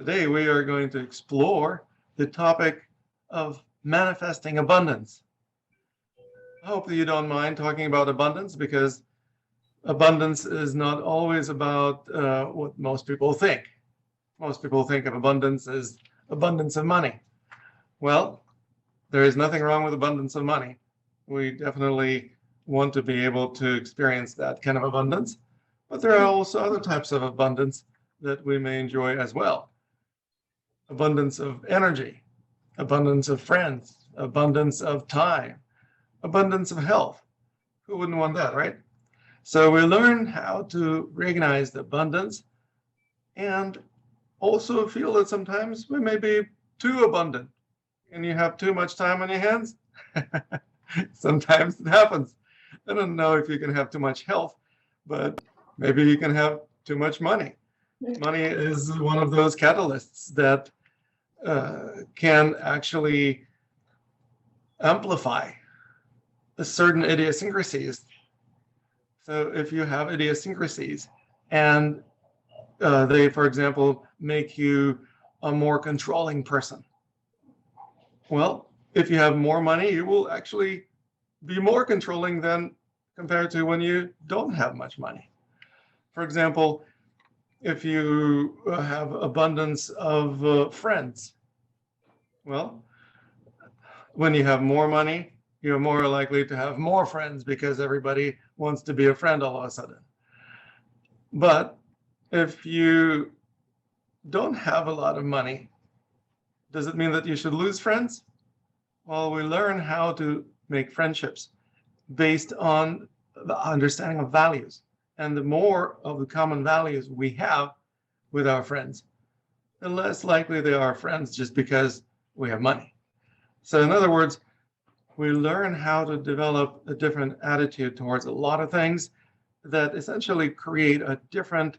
Today we are going to explore the topic of manifesting abundance. I hope that you don't mind talking about abundance, because abundance is not always about what most people think. Most people think of abundance as abundance of money. Well, there is nothing wrong with abundance of money. We definitely want to be able to experience that kind of abundance, but there are also other types of abundance that we may enjoy as well. Abundance of energy, abundance of friends, abundance of time, abundance of health. Who wouldn't want that, right? So we learn how to recognize the abundance and also feel that sometimes we may be too abundant and you have too much time on your hands. Sometimes it happens. I don't know if you can have too much health, but maybe you can have too much money. Money is one of those catalysts that can actually amplify certain idiosyncrasies. So if you have idiosyncrasies and they, for example, make you a more controlling person, well, if you have more money, you will actually be more controlling than compared to when you don't have much money. For example, if you have abundance of friends, well, when you have more money, you're more likely to have more friends because everybody wants to be a friend all of a sudden. But if you don't have a lot of money, does it mean that you should lose friends? Well, we learn how to make friendships based on the understanding of values. And the more of the common values we have with our friends, the less likely they are friends just because we have money. So in other words, we learn how to develop a different attitude towards a lot of things that essentially create a different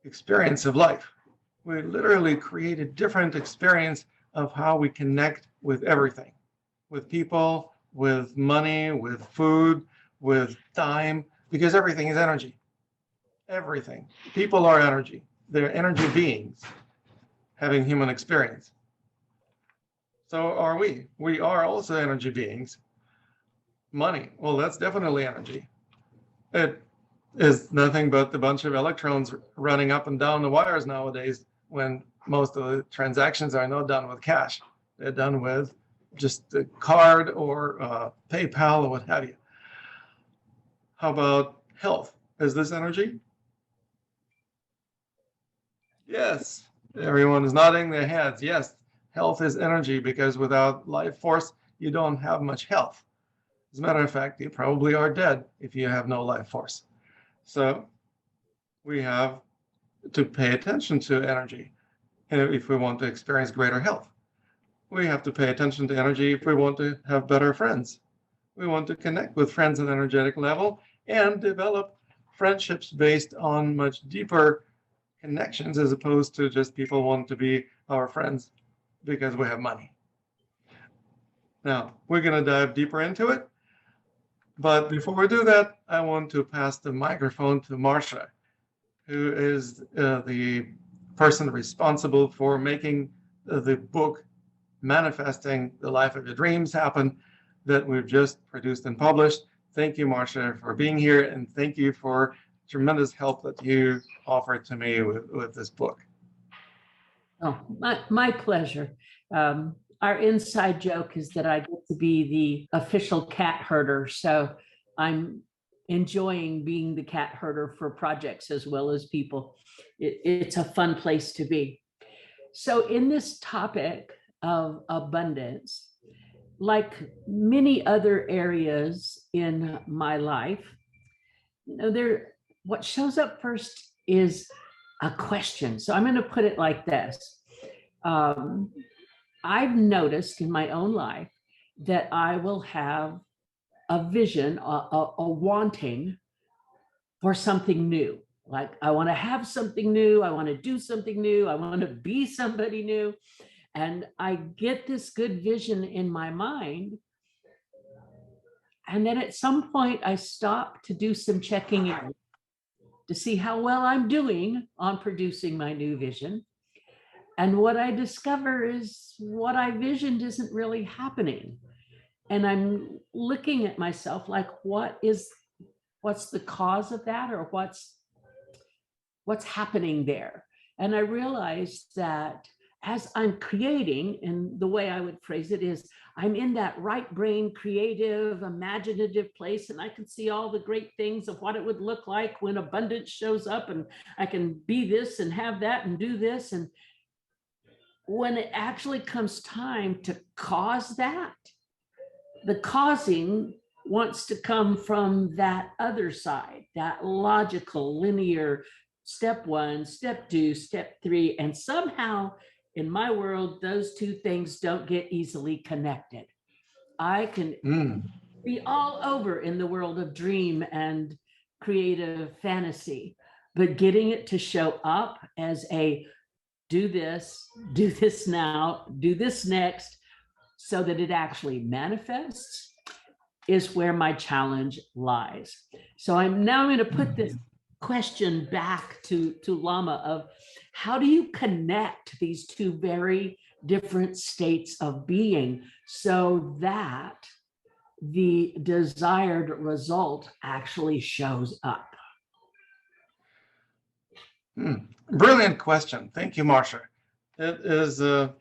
experience of life. We literally create a different experience of how we connect with everything, with people, with money, with food, with time, because everything is energy. Everything. People are energy. They're energy beings having human experience. So are we. We are also energy beings. Money, well, that's definitely energy. It is nothing but a bunch of electrons running up and down the wires nowadays, when most of the transactions are not done with cash. They're done with just a card or PayPal or what have you. How about health? Is this energy? Yes, everyone is nodding their heads. Yes, health is energy, because without life force, you don't have much health. As a matter of fact, you probably are dead if you have no life force. So we have to pay attention to energy if we want to experience greater health. We have to pay attention to energy if we want to have better friends. We want to connect with friends at an energetic level and develop friendships based on much deeper connections, as opposed to just people want to be our friends because we have money. Now, we're going to dive deeper into it. But before we do that, I want to pass the microphone to Marcia, who is the person responsible for making the book Manifesting the Life of Your Dreams happen, that we've just produced and published. Thank you, Marcia, for being here, and thank you for tremendous help that you offered to me with this book. Oh, my pleasure. Our inside joke is that I get to be the official cat herder, so I'm enjoying being the cat herder for projects as well as people. It's a fun place to be. So in this topic of abundance, like many other areas in my life, what shows up first is a question. So I'm going to put it like this. I've noticed in my own life that I will have a vision, a wanting for something new. Like I want to have something new. I want to do something new. I want to be somebody new. And I get this good vision in my mind. And then at some point I stop to do some checking in to see how well I'm doing on producing my new vision. And what I discover is what I visioned isn't really happening. And I'm looking at myself like, what's the cause of that, or what's happening there? And I realized that as I'm creating, and the way I would phrase it is, I'm in that right brain, creative, imaginative place, and I can see all the great things of what it would look like when abundance shows up, and I can be this and have that and do this. And when it actually comes time to cause that, the causing wants to come from that other side, that logical, linear, step one, step two, step three. And somehow in my world, those two things don't get easily connected. I can be all over in the world of dream and creative fantasy, but getting it to show up as a do this now, do this next, so that it actually manifests, is where my challenge lies. So I'm now going to put this question back to Lama of, how do you connect these two very different states of being so that the desired result actually shows up? Brilliant question. Thank you, Marcia. It is a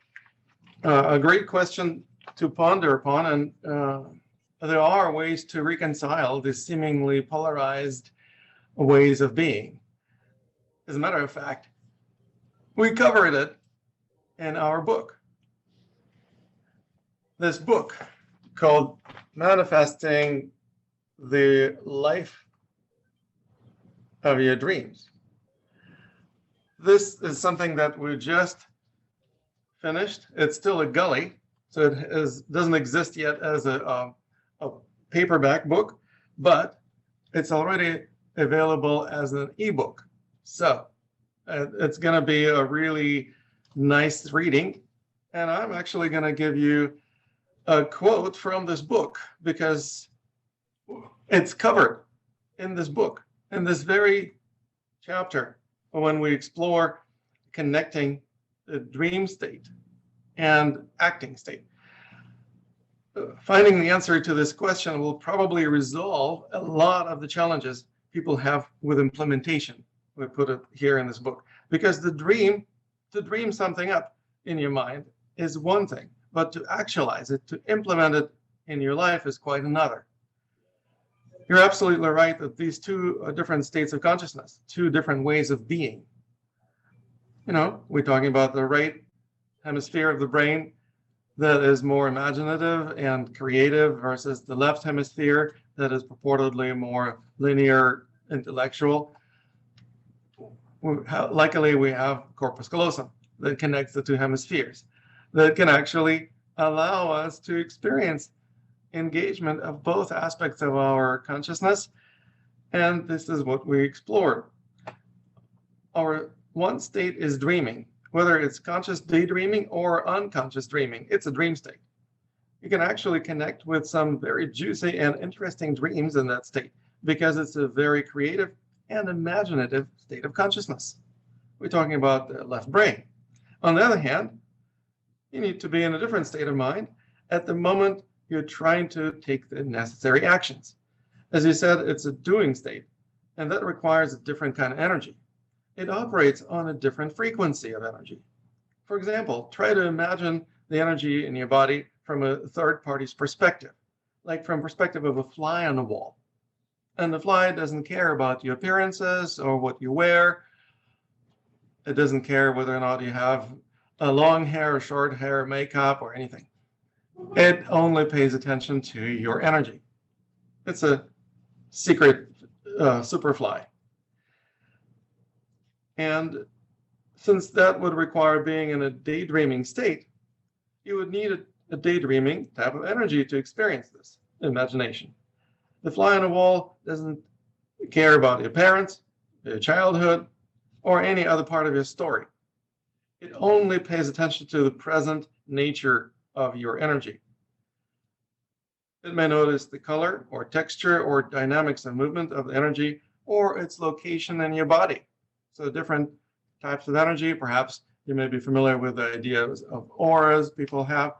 great question to ponder upon, and there are ways to reconcile these seemingly polarized ways of being. As a matter of fact, we covered it in our book. This book called Manifesting the Life of Your Dreams. This is something that we just finished. It's still a gully, so it doesn't exist yet as a paperback book, but it's already available as an ebook. So it's going to be a really nice reading. And I'm actually going to give you a quote from this book, because it's covered in this book, in this very chapter, when we explore connecting the dream state and acting state. Finding the answer to this question will probably resolve a lot of the challenges people have with implementation. We put it here in this book, because to dream something up in your mind is one thing, but to actualize it, to implement it in your life is quite another. You're absolutely right that these two are different states of consciousness, two different ways of being. You know, we're talking about the right hemisphere of the brain that is more imaginative and creative versus the left hemisphere that is purportedly more linear, intellectual. Luckily, we have corpus callosum that connects the two hemispheres, that can actually allow us to experience engagement of both aspects of our consciousness. And this is what we explored. Our one state is dreaming, whether it's conscious daydreaming or unconscious dreaming. It's a dream state. You can actually connect with some very juicy and interesting dreams in that state, because it's a very creative and imaginative state of consciousness. We're talking about the left brain. On the other hand, you need to be in a different state of mind at the moment you're trying to take the necessary actions. As you said, it's a doing state, and that requires a different kind of energy. It operates on a different frequency of energy. For example, try to imagine the energy in your body from a third party's perspective, like from perspective of a fly on the wall. And the fly doesn't care about your appearances or what you wear. It doesn't care whether or not you have a long hair or short hair, makeup, or anything. It only pays attention to your energy. It's a secret superfly. And since that would require being in a daydreaming state, you would need a daydreaming type of energy to experience this imagination. The fly on the wall doesn't care about your parents, your childhood, or any other part of your story. It only pays attention to the present nature of your energy. It may notice the color or texture or dynamics and movement of the energy, or its location in your body. So different types of energy, perhaps You may be familiar with the ideas of auras people have.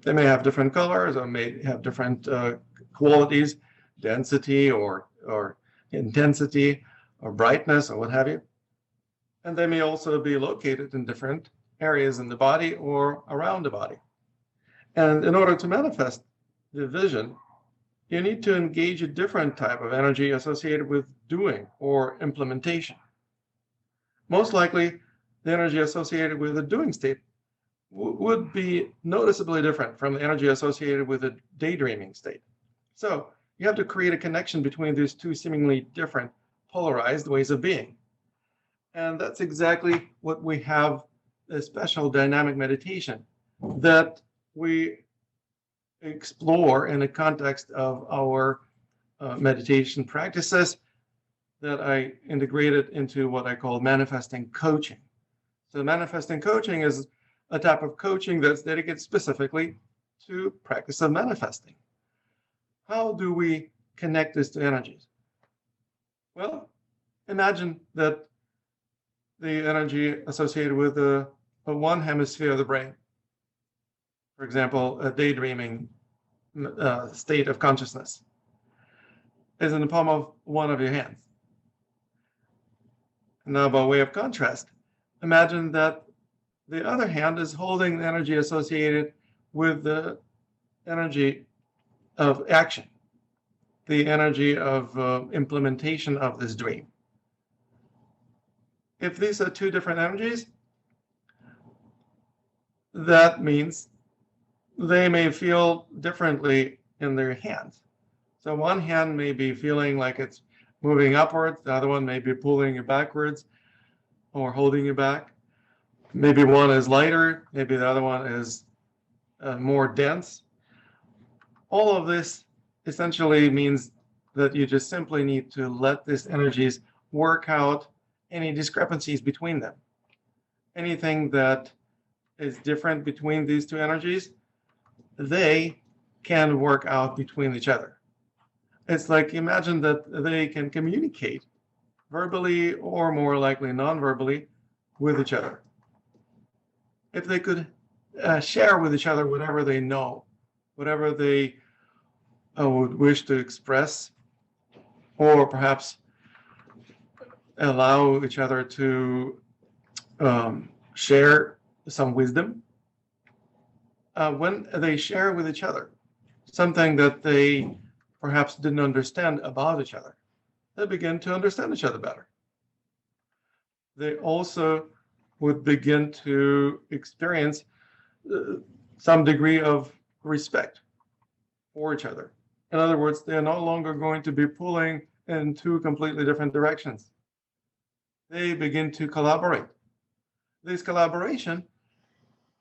They may have different colors or may have different qualities, density or intensity or brightness or what have you. And they may also be located in different areas in the body or around the body. And in order to manifest the vision, you need to engage a different type of energy associated with doing or implementation. Most likely, the energy associated with the doing state would be noticeably different from the energy associated with the daydreaming state. So you have to create a connection between these two seemingly different polarized ways of being. And that's exactly what we have a special dynamic meditation that we explore in the context of our meditation practices that I integrated into what I call manifesting coaching. So manifesting coaching is a type of coaching that's dedicated specifically to practice of manifesting. How do we connect this to energies? Well, imagine that the energy associated with the one hemisphere of the brain, for example, a daydreaming state of consciousness, is in the palm of one of your hands. Now, by way of contrast, imagine that the other hand is holding the energy associated with the energy of action, the energy of implementation of this dream. If these are two different energies, that means they may feel differently in their hands. So one hand may be feeling like it's moving upwards, the other one may be pulling you backwards or holding you back. Maybe one is lighter, maybe the other one is more dense. All of this essentially means that you just simply need to let these energies work out any discrepancies between them. Anything that is different between these two energies, they can work out between each other. It's like, imagine that they can communicate verbally or more likely non-verbally with each other. If they could share with each other whatever they know, whatever they would wish to express, or perhaps allow each other to share some wisdom. When they share with each other something that they perhaps didn't understand about each other, they begin to understand each other better. They also would begin to experience some degree of respect for each other. In other words, they're no longer going to be pulling in two completely different directions. They begin to collaborate. This collaboration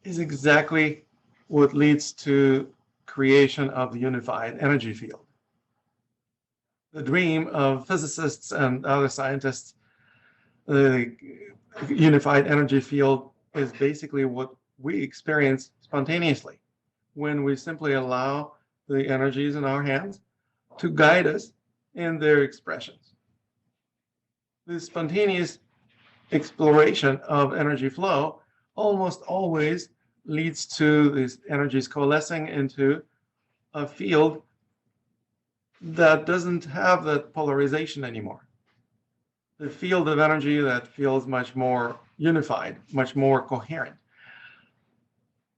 is exactly what leads to creation of the unified energy field. The dream of physicists and other scientists, the unified energy field, is basically what we experience spontaneously when we simply allow the energies in our hands to guide us in their expressions. This spontaneous exploration of energy flow almost always leads to these energies coalescing into a field that doesn't have that polarization anymore. The field of energy that feels much more unified, much more coherent.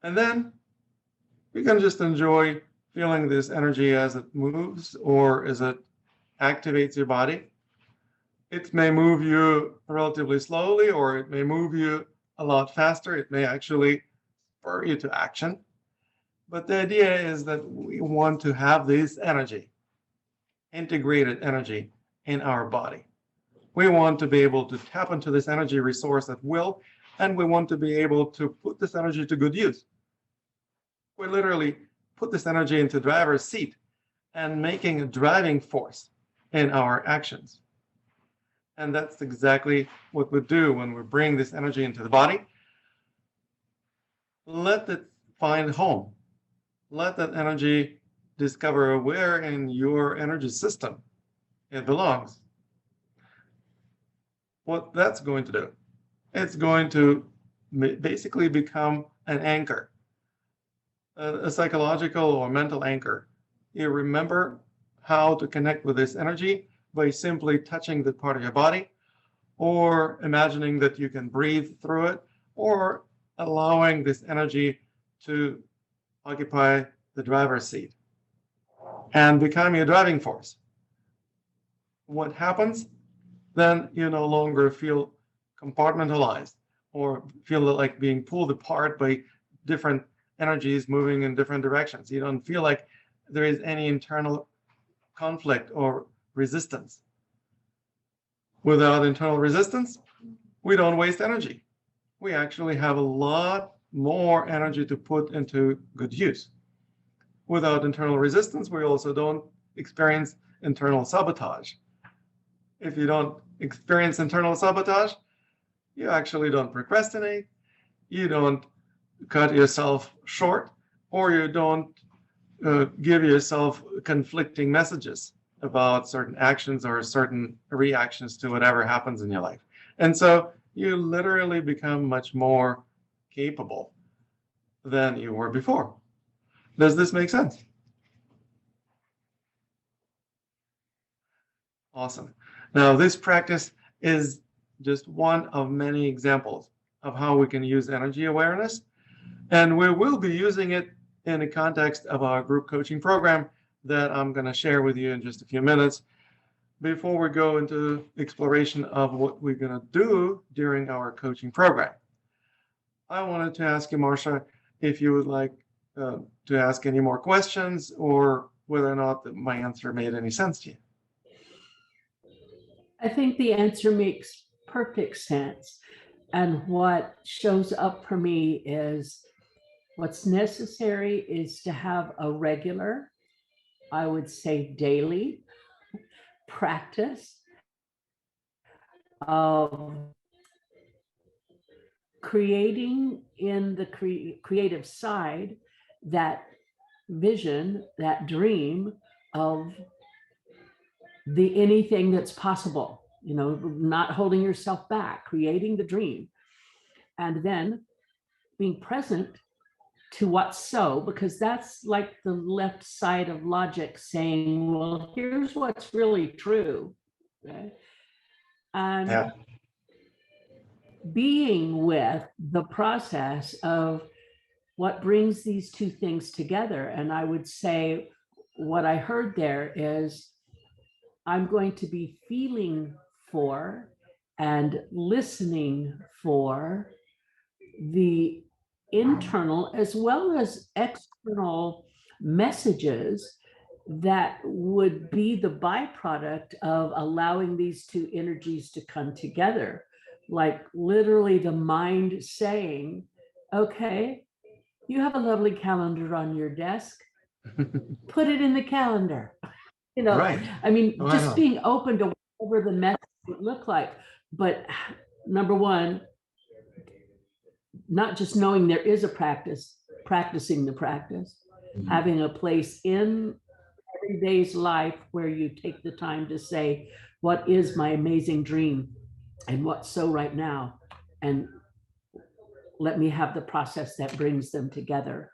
And then you can just enjoy feeling this energy as it moves or as it activates your body. It may move you relatively slowly, or it may move you a lot faster. It may actually spur you to action. But the idea is that we want to have this energy, integrated energy, in our body. We want to be able to tap into this energy resource at will, and we want to be able to put this energy to good use. We literally put this energy into the driver's seat and making a driving force in our actions. And that's exactly what we do when we bring this energy into the body. Let it find home. Let that energy discover where in your energy system it belongs. What that's going to do it's going to basically become an anchor, a psychological or mental anchor. You remember how to connect with this energy by simply touching the part of your body, or imagining that you can breathe through it, or allowing this energy to occupy the driver's seat and become your driving force. What happens? Then you no longer feel compartmentalized or feel like being pulled apart by different energies moving in different directions. You don't feel like there is any internal conflict or resistance. Without internal resistance, we don't waste energy. We actually have a lot more energy to put into good use. Without internal resistance, we also don't experience internal sabotage. If you don't experience internal sabotage, you actually don't procrastinate, you don't cut yourself short, or you don't give yourself conflicting messages about certain actions or certain reactions to whatever happens in your life. And so you literally become much more capable than you were before. Does this make sense? Awesome. Now, this practice is just one of many examples of how we can use energy awareness. And we will be using it in the context of our group coaching program that I'm going to share with you in just a few minutes. Before we go into exploration of what we're going to do during our coaching program, I wanted to ask you, Marcia, if you would like to ask any more questions, or whether or not my answer made any sense to you. I think the answer makes perfect sense. And what shows up for me is what's necessary is to have a regular, I would say daily, practice of creating in the creative side that vision, that dream of the anything that's possible, not holding yourself back, creating the dream, and then being present to what's so, because that's like the left side of logic saying, well, here's what's really true. Okay? And Yeah. being with the process of what brings these two things together. And I would say what I heard there is I'm going to be feeling for and listening for the internal as well as external messages that would be the byproduct of allowing these two energies to come together. Like literally the mind saying, okay, you have a lovely calendar on your desk, put it in the calendar. Right. I mean, Wow. just being open to whatever the message would look like. But number one, not just knowing there is a practice, practicing the practice, having a place in everyday's life where you take the time to say, what is my amazing dream and what's so right now? And let me have the process that brings them together.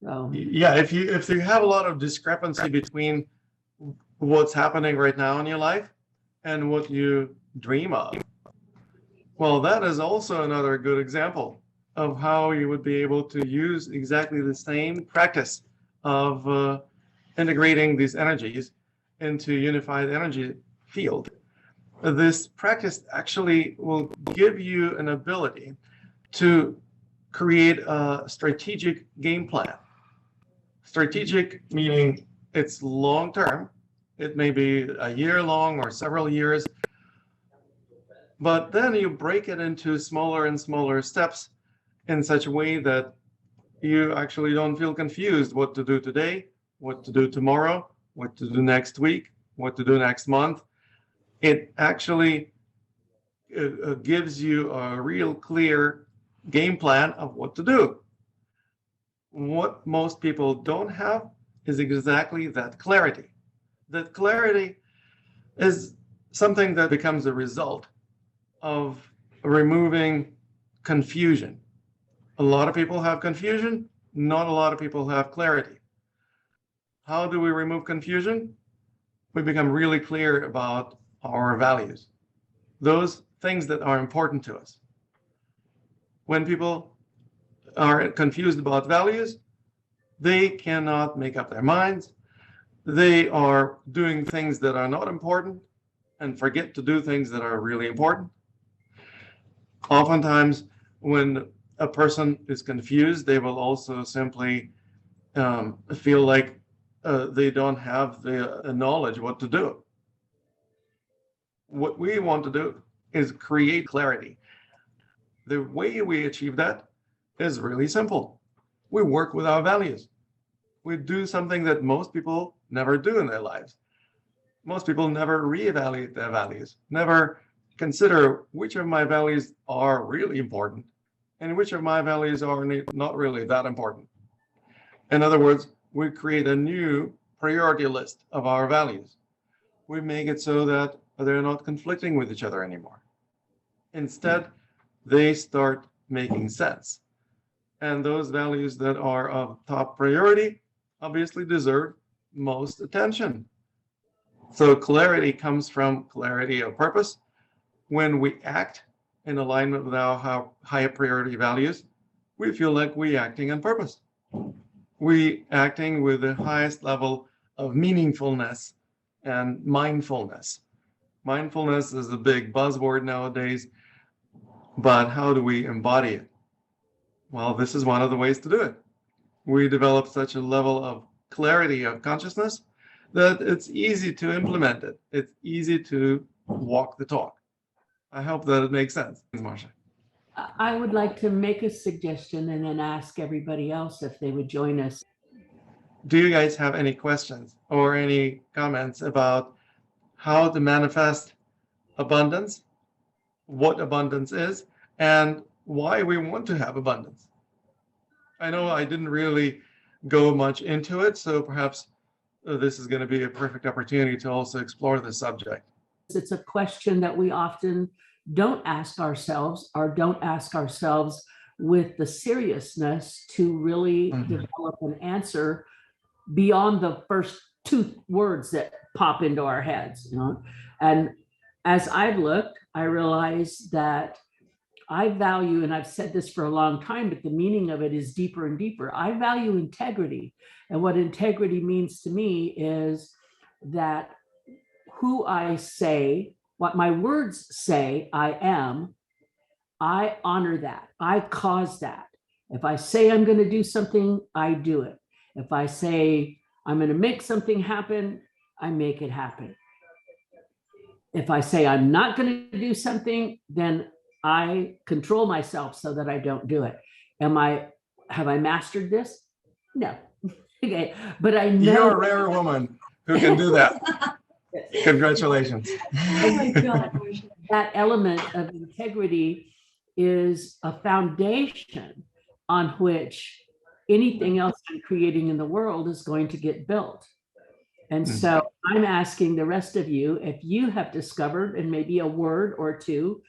So, yeah, if you have a lot of discrepancy between what's happening right now in your life and what you dream of, well, that is also another good example of how you would be able to use exactly the same practice of integrating these energies into unified energy field. This practice actually will give you an ability to create a strategic game plan. Strategic meaning it's long term. It may be a year long or several years, but then you break it into smaller and smaller steps in such a way that you actually don't feel confused what to do today, what to do tomorrow, what to do next week, what to do next month. It actually gives you a real clear game plan of what to do. What most people don't have is exactly that clarity. That clarity is something that becomes a result of removing confusion. A lot of people have confusion, not a lot of people have clarity. How do we remove confusion? We become really clear about our values, those things that are important to us. When people are confused about values, they cannot make up their minds. They are doing things that are not important and forget to do things that are really important. Oftentimes, when a person is confused, they will also simply feel like they don't have the knowledge what to do. What we want to do is create clarity. The way we achieve that is really simple. We work with our values. We do something that most people never do in their lives. Most people never reevaluate their values, never consider which of my values are really important and which of my values are not really that important. In other words, we create a new priority list of our values. We make it so that they're not conflicting with each other anymore. Instead, they start making sense. And those values that are of top priority obviously deserve most attention. So clarity comes from clarity of purpose. When we act in alignment with our higher priority values, we feel like we're acting on purpose. We acting with the highest level of meaningfulness and mindfulness. Mindfulness is a big buzzword nowadays, but how do we embody it? Well, this is one of the ways to do it. We develop such a level of clarity of consciousness that it's easy to implement it. It's easy to walk the talk. I hope that it makes sense, Marsha. I would like to make a suggestion and then ask everybody else if they would join us. Do you guys have any questions or any comments about how to manifest abundance, what abundance is, and why we want to have abundance? I know I didn't really go much into it, so perhaps this is going to be a perfect opportunity to also explore the subject. It's a question that we often don't ask ourselves, or don't ask ourselves with the seriousness to really develop an answer beyond the first two words that pop into our heads, you know. And as I've looked, I realize that I value, and I've said this for a long time, but the meaning of it is deeper and deeper. I value integrity. And what integrity means to me is that who I say, what my words say I am, I honor that. I cause that. If I say I'm going to do something, I do it. If I say I'm going to make something happen, I make it happen. If I say I'm not going to do something, then I control myself so that I don't do it. Have I mastered this? No. Okay. But I know you're a rare woman who can do that. Congratulations. That element of integrity is a foundation on which anything else I'm creating in the world is going to get built. And so I'm asking the rest of you, if you have discovered, in maybe a word or two,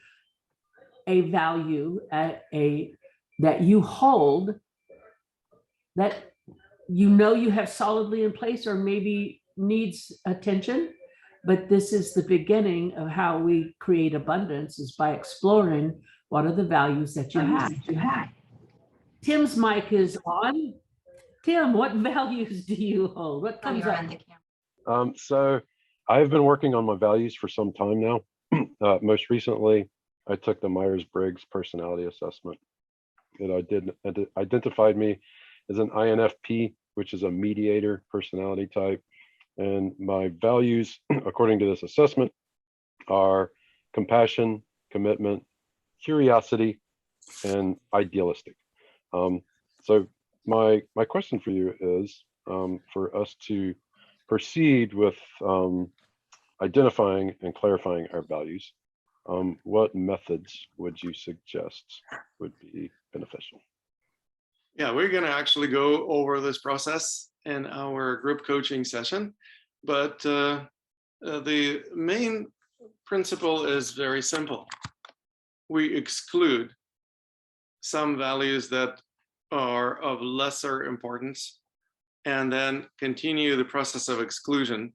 a value that you hold, that you know you have solidly in place, or maybe needs attention, but this is the beginning of how we create abundance, is by exploring what are the values that you have. Tim's mic is on. Tim, what values do you hold? What comes up? So I've been working on my values for some time now. Most recently, I took the Myers-Briggs personality assessment. It identified me as an INFP, which is a mediator personality type. And my values, according to this assessment, are compassion, commitment, curiosity, and idealistic. So my question for you is for us to proceed with identifying and clarifying our values. What methods would you suggest would be beneficial? Yeah, we're going to actually go over this process in our group coaching session, but the main principle is very simple. we exclude some values that are of lesser importance, and then continue the process of exclusion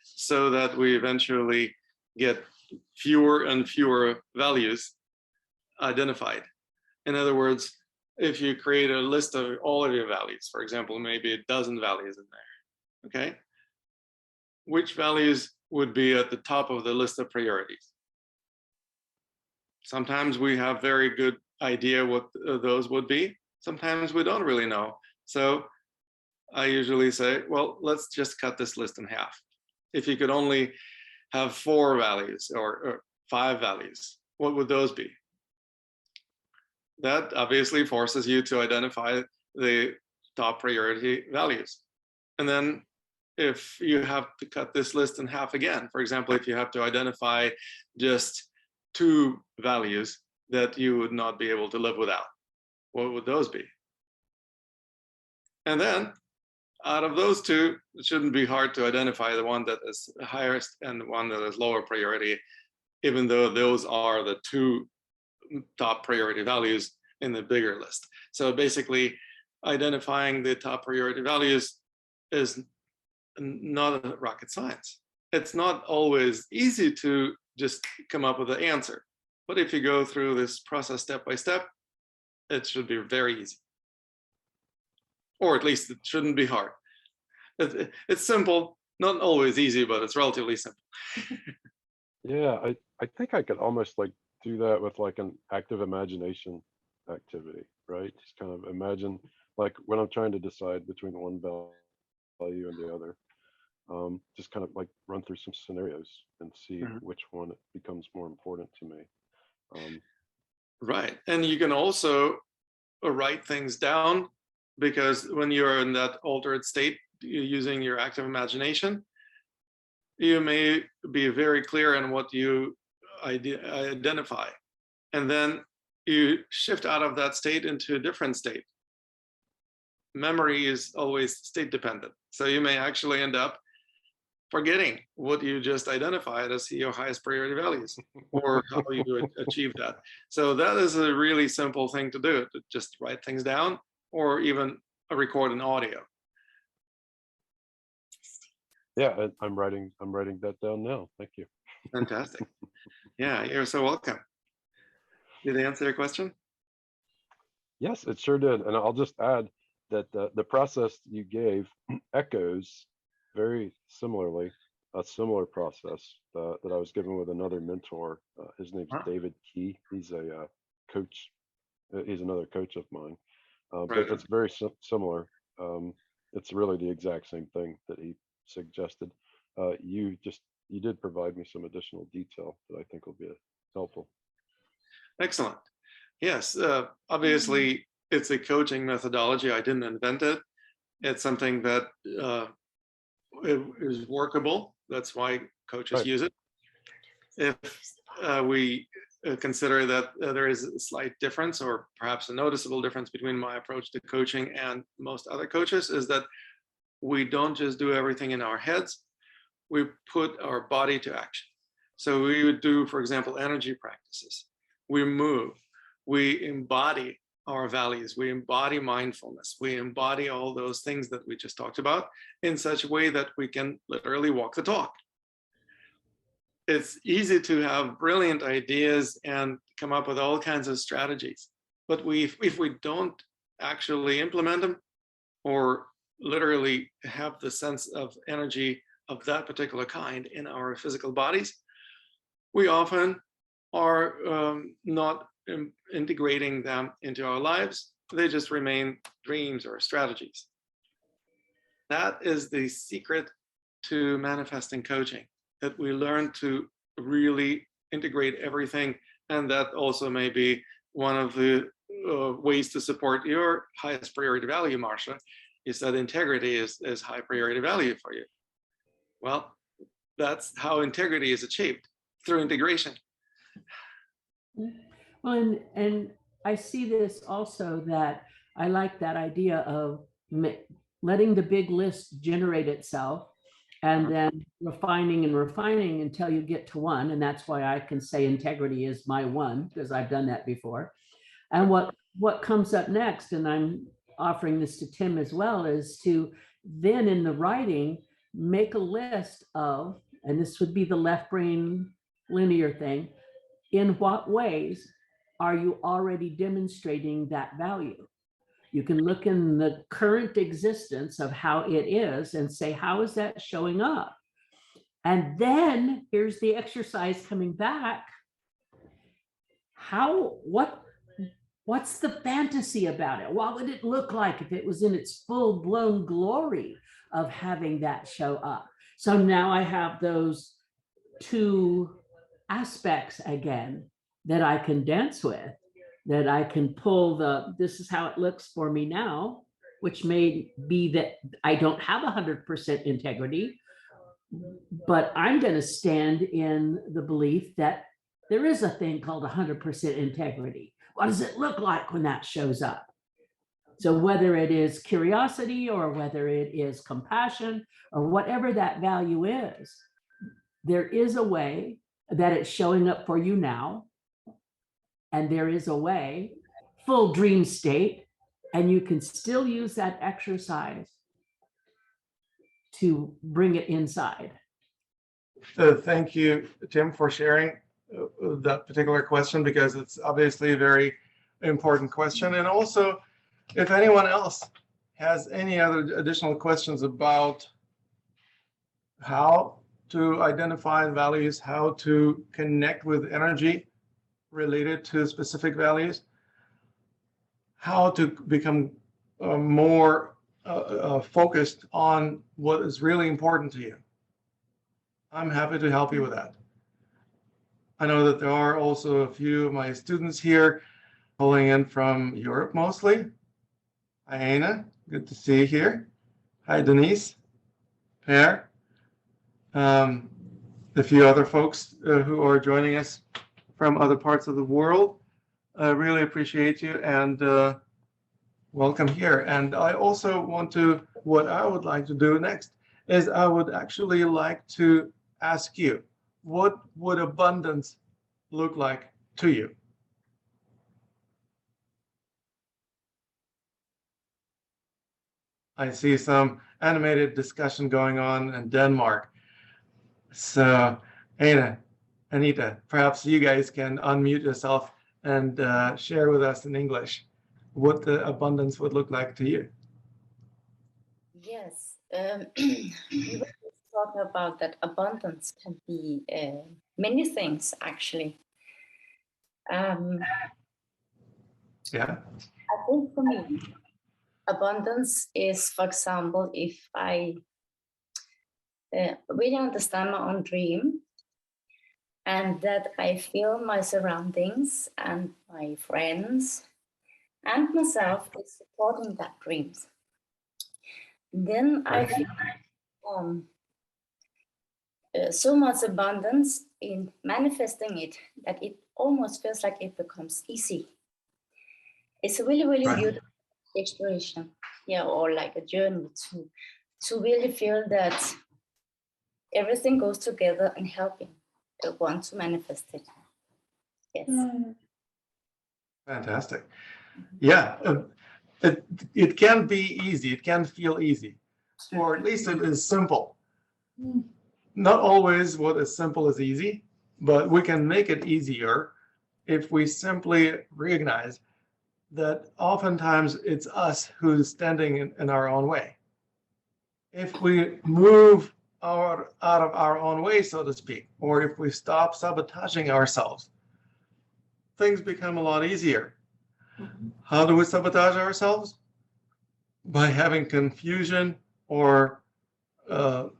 so that we eventually get fewer and fewer values identified. In other words, if you create a list of all of your values, for example, maybe a dozen values in there, okay? Which values would be at the top of the list of priorities? Sometimes we have very good idea what those would be. Sometimes we don't really know. So I usually say, well, let's just cut this list in half. If you could only have 4 values or 5 values, what would those be? That obviously forces you to identify the top priority values. And then if you have to cut this list in half again, for example, if you have to identify just 2 values that you would not be able to live without, what would those be? And then out of those 2, it shouldn't be hard to identify the one that is highest and the one that is lower priority, even though those are the 2 top priority values in the bigger list. So basically, identifying the top priority values is not a rocket science. It's not always easy to just come up with an answer. But if you go through this process step by step, it should be very easy. Or at least it shouldn't be hard. It's simple, not always easy, but it's relatively simple. Yeah, I think I could almost like do that with like an active imagination activity, right? Just kind of imagine like when I'm trying to decide between one value and the other, just kind of like run through some scenarios and see which one becomes more important to me. Right. And you can also write things down, because when you're in that altered state, using your active imagination, you may be very clear in what you identify. And then you shift out of that state into a different state. Memory is always state dependent. So you may actually end up forgetting what you just identified as your highest priority values or how you achieve that. So that is a really simple thing to do, to just write things down or even record an audio. Yeah, I'm writing that down now. Thank you. Fantastic. Yeah, you're so welcome. Did I answer your question? Yes, it sure did. And I'll just add that the process you gave echoes very similarly a similar process that I was given with another mentor. His name's David Key. He's a coach. He's another coach of mine. But it's very similar. It's really the exact same thing that he suggested. You did provide me some additional detail that I think will be helpful. Excellent. Yes, obviously it's a coaching methodology. I didn't invent it. It's something that is workable. That's why coaches use it. If we consider that there is a slight difference, or perhaps a noticeable difference between my approach to coaching and most other coaches, is that we don't just do everything in our heads, we put our body to action. So we would do, for example, energy practices. We move, we embody our values, we embody mindfulness, we embody all those things that we just talked about in such a way that we can literally walk the talk. It's easy to have brilliant ideas and come up with all kinds of strategies, but if we don't actually implement them or literally have the sense of energy of that particular kind in our physical bodies, we often are not integrating them into our lives. They just remain dreams or strategies. That is the secret to manifesting coaching, that we learn to really integrate everything. And that also may be one of the ways to support your highest priority value, Marcia, is that integrity is high priority value for you. Well, that's how integrity is achieved, through integration. Well, and I see this also, that I like that idea of letting the big list generate itself and then refining and refining until you get to one. And that's why I can say integrity is my one, because I've done that before. And what comes up next, and I'm offering this to Tim as well, is to then in the writing, make a list of, and this would be the left brain linear thing, in what ways are you already demonstrating that value? You can look in the current existence of how it is and say, how is that showing up? And then here's the exercise coming back. What's the fantasy about it? What would it look like if it was in its full-blown glory of having that show up? So now I have those two aspects again that I can dance with, that I can pull this is how it looks for me now, which may be that I don't have 100% integrity, but I'm going to stand in the belief that there is a thing called 100% integrity. What does it look like when that shows up? So whether it is curiosity or whether it is compassion or whatever that value is, there is a way that it's showing up for you now. And there is a way, full dream state, and you can still use that exercise to bring it inside. Thank you, Tim, for sharing that particular question, because it's obviously a very important question. And also, if anyone else has any other additional questions about how to identify values, how to connect with energy related to specific values, how to become more focused on what is really important to you, I'm happy to help you with that. I know that there are also a few of my students here calling in from Europe mostly. Hi, Anna. Good to see you here. Hi, Denise. Per. A few other folks who are joining us from other parts of the world. I really appreciate you and welcome here. And I also what I would like to do next is I would actually like to ask you, what would abundance look like to you? I see some animated discussion going on in Denmark. So, Anita, perhaps you guys can unmute yourself and share with us in English what the abundance would look like to you. Yes, we were talking about that abundance can be many things, actually. Yeah. I think for me, abundance is, for example, if I really understand my own dream and that I feel my surroundings and my friends and myself is supporting that dream. Then I feel so much abundance in manifesting it that it almost feels like it becomes easy. It's a really, really beautiful exploration, or like a journey to really feel that everything goes together and helping want to manifest it. Yes. Fantastic. Yeah, it can be easy. It can feel easy, or at least it is simple. Not always what is simple is easy, but we can make it easier if we simply recognize that oftentimes it's us who's standing in our own way. If we move out of our own way, so to speak, or if we stop sabotaging ourselves, things become a lot easier. How do we sabotage ourselves? By having confusion or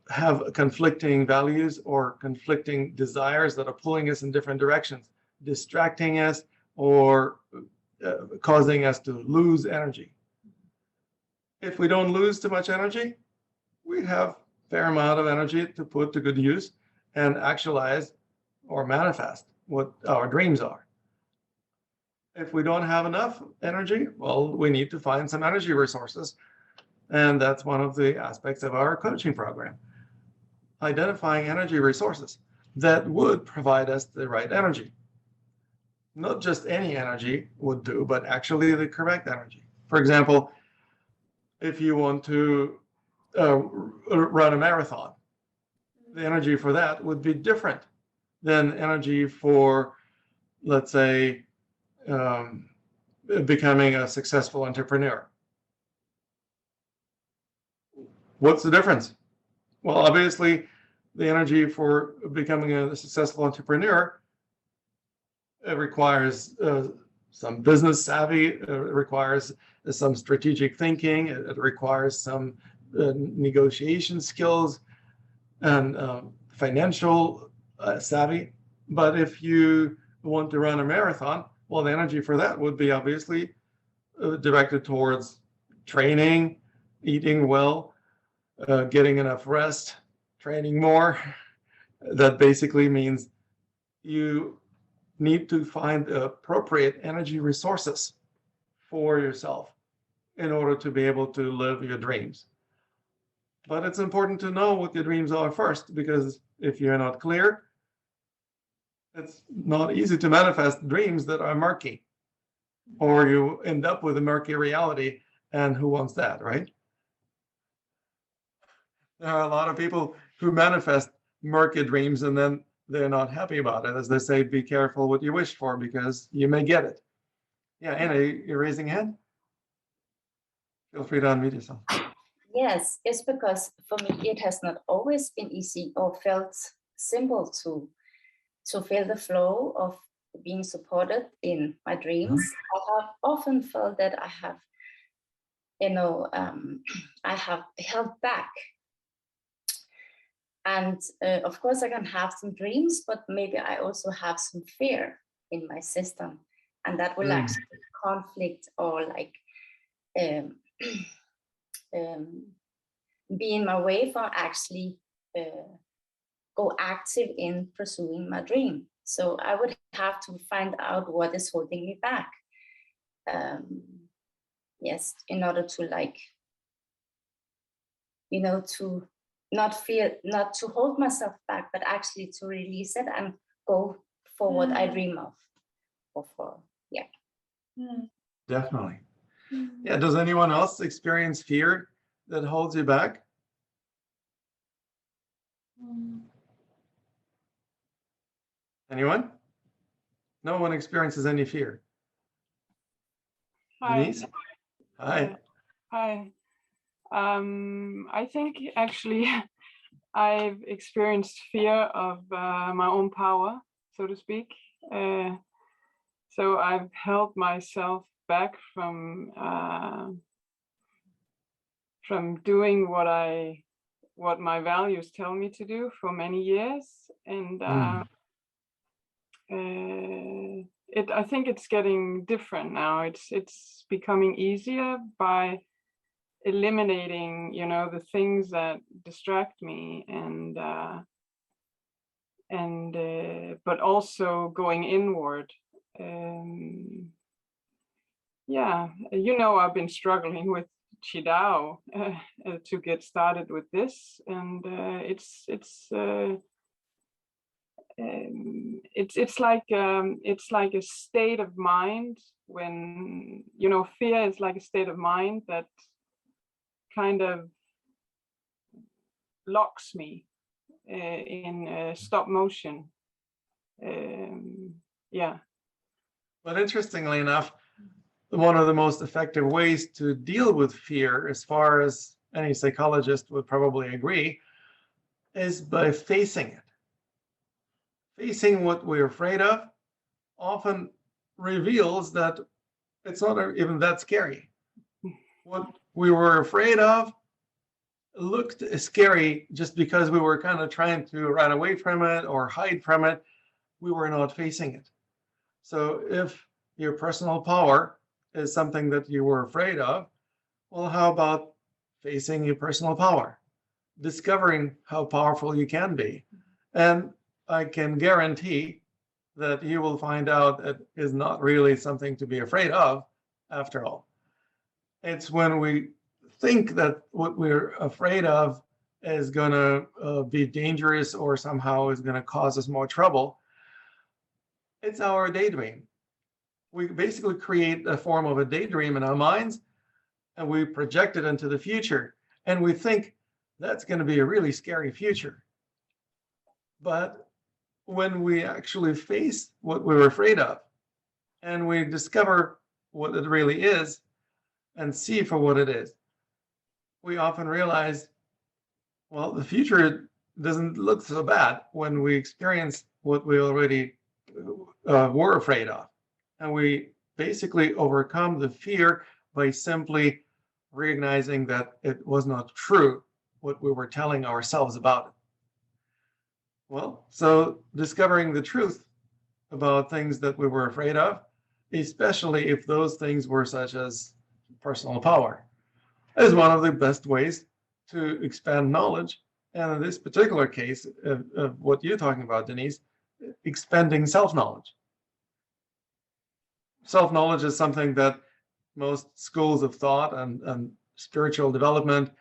have conflicting values or conflicting desires that are pulling us in different directions, distracting us or causing us to lose energy. If we don't lose too much energy, we have a fair amount of energy to put to good use and actualize or manifest what our dreams are. If we don't have enough energy, well, we need to find some energy resources. And that's one of the aspects of our coaching program. identifying energy resources that would provide us the right energy. Not just any energy would do, but actually the correct energy. For example, if you want to run a marathon, the energy for that would be different than energy for, let's say, becoming a successful entrepreneur. What's the difference? Well, obviously, the energy for becoming a successful entrepreneur requires some business savvy, it requires some strategic thinking, it requires some negotiation skills and financial savvy. But if you want to run a marathon, well, the energy for that would be obviously directed towards training, eating well, getting enough rest, training more. That basically means you need to find appropriate energy resources for yourself in order to be able to live your dreams. But it's important to know what your dreams are first, because if you're not clear, it's not easy to manifest dreams that are murky, or you end up with a murky reality, and who wants that, right? There are a lot of people who manifest murky dreams and then they're not happy about it. As they say, be careful what you wish for because you may get it. Yeah, Anna, you're raising a hand? Feel free to unmute yourself. Yes, it's because for me it has not always been easy or felt simple to feel the flow of being supported in my dreams. I have often felt that I have, I have held back. And of course, I can have some dreams, but maybe I also have some fear in my system, and that will actually conflict or like be in my way from actually go active in pursuing my dream. So I would have to find out what is holding me back. Yes, in order to like, to not to hold myself back, but actually to release it and go for what I dream of. Or for, yeah. Definitely. Yeah. Does anyone else experience fear that holds you back? Anyone? No one experiences any fear. Hi. Denise? Hi. Hi. I think actually I've experienced fear of my own power, so to speak. So I've held myself back from doing what my values tell me to do for many years, and I think it's getting different now. It's becoming easier by eliminating, the things that distract me, and but also going inward. Yeah, I've been struggling with Qidao to get started with this, and it's like a state of mind when fear is like a state of mind that kind of locks me in stop motion. Yeah. But interestingly enough, one of the most effective ways to deal with fear, as far as any psychologist would probably agree, is by facing it. Facing what we're afraid of often reveals that it's not even that scary. What we were afraid of looked scary just because we were kind of trying to run away from it or hide from it. We were not facing it. So if your personal power is something that you were afraid of, well, how about facing your personal power, discovering how powerful you can be? And I can guarantee that you will find out it is not really something to be afraid of after all. It's when we think that what we're afraid of is going to be dangerous or somehow is going to cause us more trouble. It's our daydream. We basically create a form of a daydream in our minds, and we project it into the future. And we think that's going to be a really scary future. But when we actually face what we were afraid of, and we discover what it really is and see for what it is, we often realize, well, the future doesn't look so bad when we experience what we already were afraid of. And we basically overcome the fear by simply recognizing that it was not true what we were telling ourselves about it. Well, so discovering the truth about things that we were afraid of, especially if those things were such as personal power, is one of the best ways to expand knowledge. And in this particular case of what you're talking about, Denise, expanding self-knowledge. Self-knowledge is something that most schools of thought and spiritual development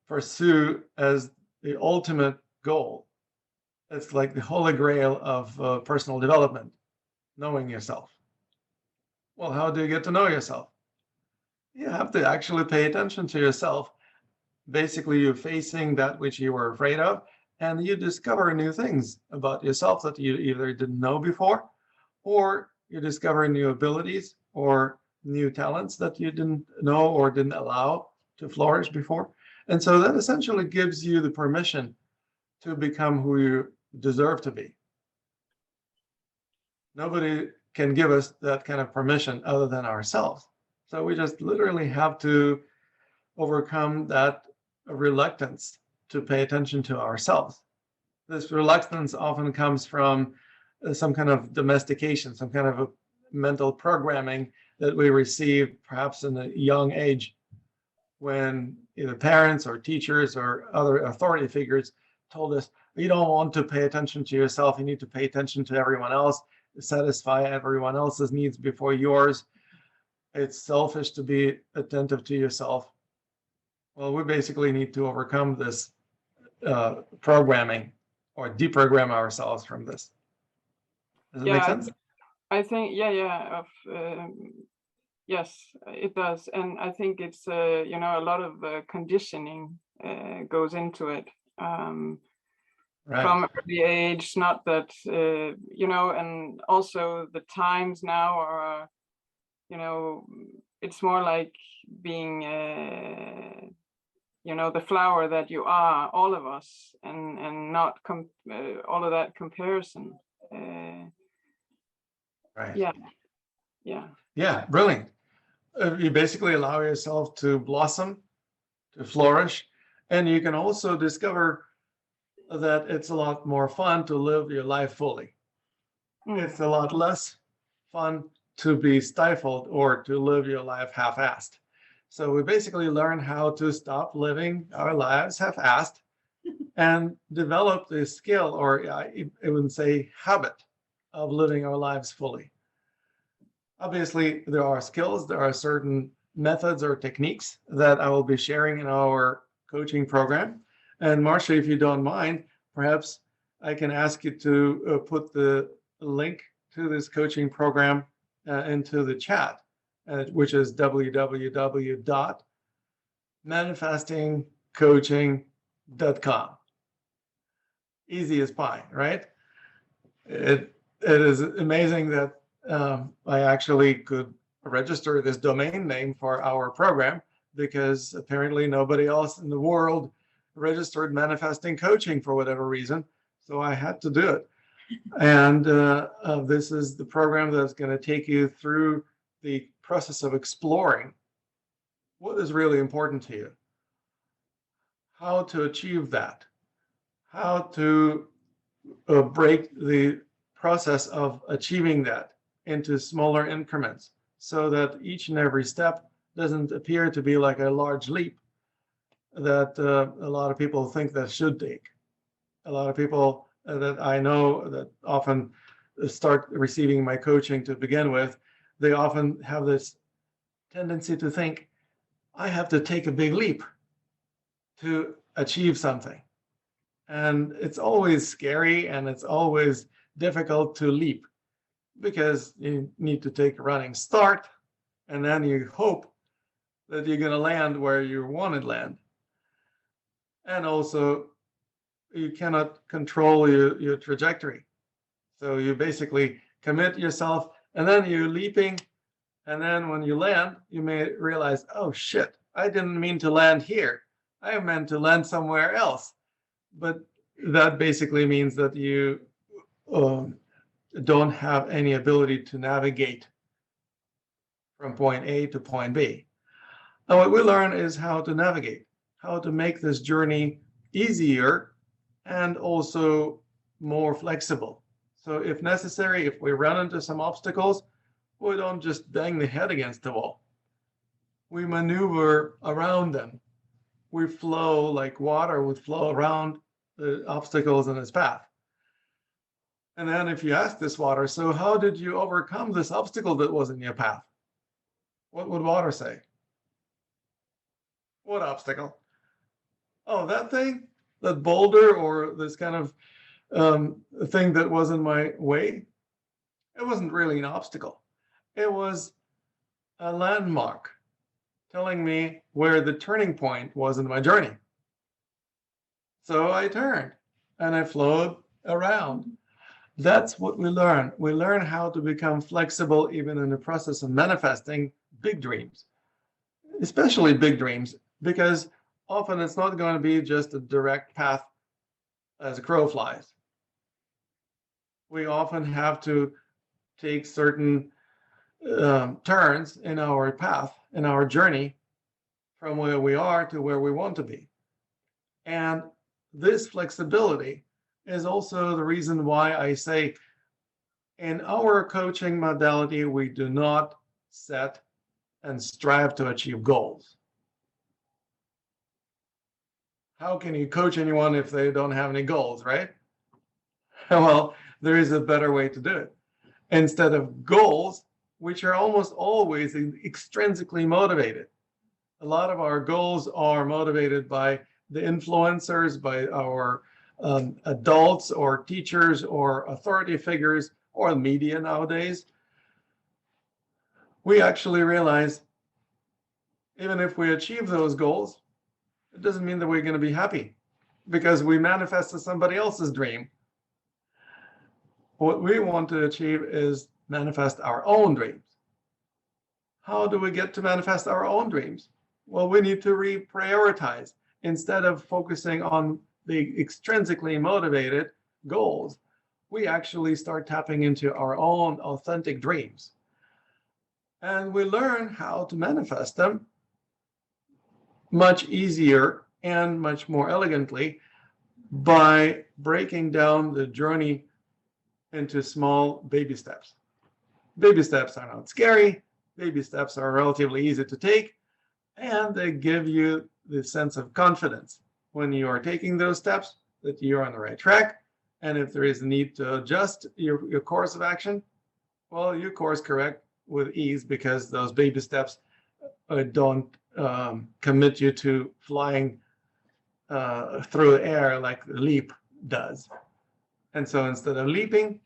pursue as the ultimate goal. It's like the holy grail of personal development, knowing yourself. Well, how do you get to know yourself? You have to actually pay attention to yourself. Basically, you're facing that which you were afraid of, and you discover new things about yourself that you either didn't know before, or you discover new abilities or new talents that you didn't know or didn't allow to flourish before. And so that essentially gives you the permission to become who you deserve to be. Nobody can give us that kind of permission other than ourselves. So we just literally have to overcome that reluctance to pay attention to ourselves. This reluctance often comes from some kind of domestication, some kind of a mental programming that we received perhaps in a young age, when either parents or teachers or other authority figures told us, you don't want to pay attention to yourself, you need to pay attention to everyone else, satisfy everyone else's needs before yours. It's selfish to be attentive to yourself. Well, we basically need to overcome this programming or deprogram ourselves from this. Does it make sense? I think, yes, it does. And I think it's, a lot of conditioning goes into it. Right. From the age, not that, and also the times now are, it's more like being, the flower that you are, all of us, and not all of that comparison. Right. Yeah, brilliant. You basically allow yourself to blossom, to flourish, and you can also discover that it's a lot more fun to live your life fully. It's a lot less fun to be stifled or to live your life half-assed. So we basically learn how to stop living our lives half-assed and develop the skill, or I would say habit, of living our lives fully. Obviously, there are skills, there are certain methods or techniques that I will be sharing in our coaching program. And Marcia, if you don't mind, perhaps I can ask you to put the link to this coaching program into the chat, which is www.manifestingcoaching.com. Easy as pie, right? It is amazing that I actually could register this domain name for our program, because apparently nobody else in the world registered manifesting coaching for whatever reason. So I had to do it. And this is the program that's going to take you through the process of exploring what is really important to you, how to achieve that, how to break the process of achieving that into smaller increments, so that each and every step doesn't appear to be like a large leap that a lot of people think that should take. A lot of people that I know that often start receiving my coaching to begin with, they often have this tendency to think, I have to take a big leap to achieve something. And it's always scary and it's always difficult to leap because you need to take a running start and then you hope that you're going to land where you want to land. And also, you cannot control your trajectory. So you basically commit yourself and then you're leaping. And then when you land, you may realize, oh shit, I didn't mean to land here. I meant to land somewhere else. But that basically means that you don't have any ability to navigate from point A to point B. And what we learn is how to navigate, how to make this journey easier and also more flexible. So if necessary, if we run into some obstacles, we don't just bang the head against the wall. We maneuver around them. We flow like water would flow around the obstacles in its path. And then if you ask this water, so how did you overcome this obstacle that was in your path? What would water say? What obstacle? Oh, that thing, that boulder or this kind of thing that was in my way. It wasn't really an obstacle. It was a landmark telling me where the turning point was in my journey. So I turned and I flowed around. That's what we learn. We learn how to become flexible even in the process of manifesting big dreams, especially big dreams, because often it's not going to be just a direct path as a crow flies. We often have to take certain turns in our path, in our journey, from where we are to where we want to be. And this flexibility is also the reason why I say in our coaching modality, we do not set and strive to achieve goals. How can you coach anyone if they don't have any goals, right? Well, there is a better way to do it. Instead of goals, which are almost always extrinsically motivated. A lot of our goals are motivated by the influencers, by our adults or teachers or authority figures or media nowadays. We actually realize even if we achieve those goals, it doesn't mean that we're going to be happy because we manifested somebody else's dream. What we want to achieve is manifest our own dreams. How do we get to manifest our own dreams? Well, we need to reprioritize. Instead of focusing on the extrinsically motivated goals, we actually start tapping into our own authentic dreams. And we learn how to manifest them much easier and much more elegantly by breaking down the journey into small baby steps. Baby steps are not scary. Baby steps are relatively easy to take, and they give you the sense of confidence when you are taking those steps that you're on the right track. And if there is a need to adjust your course of action, well, you course correct with ease because those baby steps don't commit you to flying through the air like the leap does. And so instead of leaping,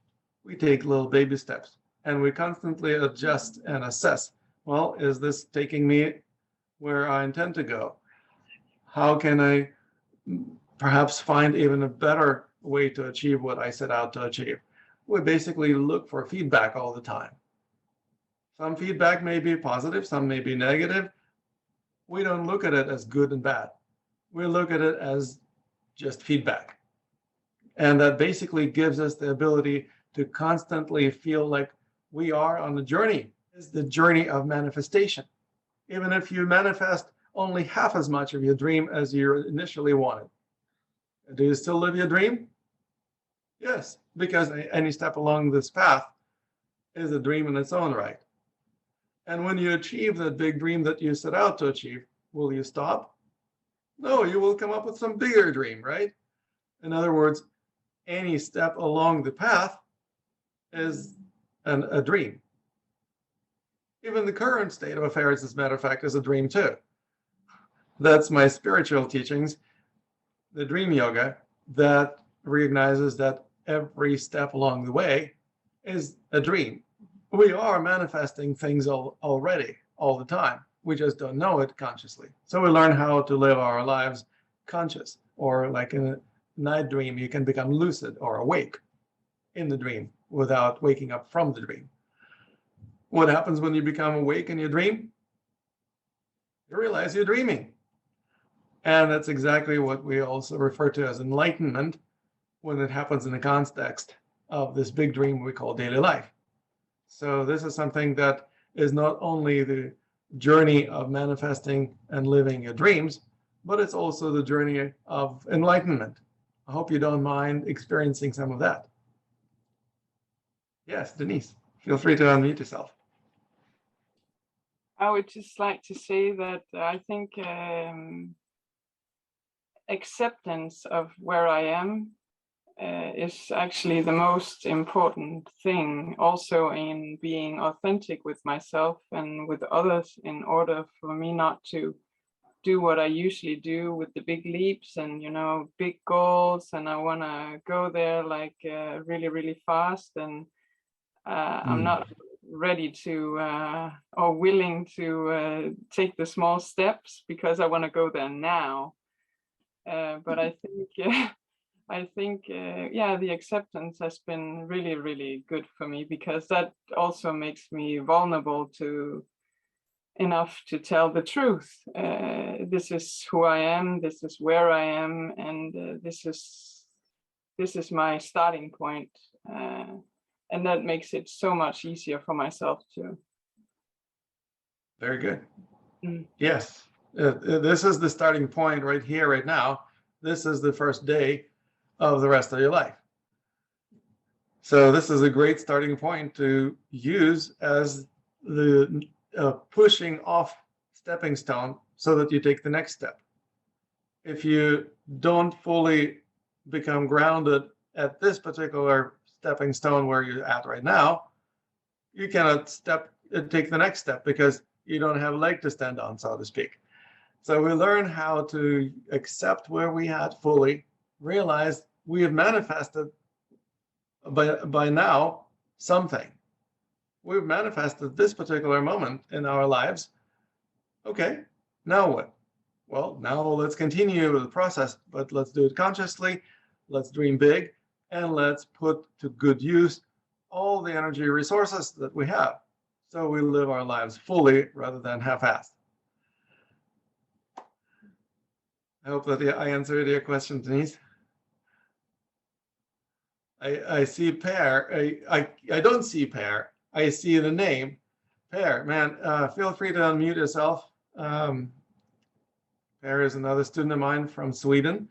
we take little baby steps and we constantly adjust and assess. Well, is this taking me where I intend to go? How can I perhaps find even a better way to achieve what I set out to achieve? We basically look for feedback all the time. Some feedback may be positive, some may be negative. We don't look at it as good and bad. We look at it as just feedback. And that basically gives us the ability to constantly feel like we are on a journey. It's the journey of manifestation. Even if you manifest only half as much of your dream as you initially wanted. Do you still live your dream? Yes, because any step along this path is a dream in its own right. And when you achieve that big dream that you set out to achieve, will you stop? No, you will come up with some bigger dream, right? In other words, any step along the path is a dream. Even the current state of affairs, as a matter of fact, is a dream too. That's my spiritual teachings. the dream yoga that recognizes that every step along the way is a dream. We are manifesting things already all the time. We just don't know it consciously. So we learn how to live our lives conscious, or like in a night dream, you can become lucid or awake in the dream without waking up from the dream. What happens when you become awake in your dream? You realize you're dreaming. And that's exactly what we also refer to as enlightenment when it happens in the context of this big dream we call daily life. So this is something that is not only the journey of manifesting and living your dreams, but it's also the journey of enlightenment. I hope you don't mind experiencing some of that. Yes, Denise, feel free to unmute yourself. I would just like to say that I think acceptance of where I am is actually the most important thing, also in being authentic with myself and with others, in order for me not to do what I usually do with the big leaps and, you know, big goals, and I want to go there like really, really fast, and I'm not ready to or willing to take the small steps because I want to go there now. But I think the acceptance has been really, really good for me, because that also makes me vulnerable to enough to tell the truth. This is who I am, this is where I am, and this is my starting point. And that makes it so much easier for myself too. Very good. Yes, this is the starting point right here, right now. This is the first day of the rest of your life. So this is a great starting point to use as the pushing off stepping stone so that you take the next step. If you don't fully become grounded at this particular stepping stone where you're at right now, you cannot take the next step because you don't have a leg to stand on, so to speak. So we learn how to accept where we at fully, realize we have manifested by now something. We've manifested this particular moment in our lives. Okay, now what? Well, now let's continue the process, but let's do it consciously. Let's dream big, and let's put to good use all the energy resources that we have, so we live our lives fully rather than half-assed. I hope that I answered your question, Denise. I see Per. I don't see Per. I see the name. Per, man, feel free to unmute yourself. Per is another student of mine from Sweden,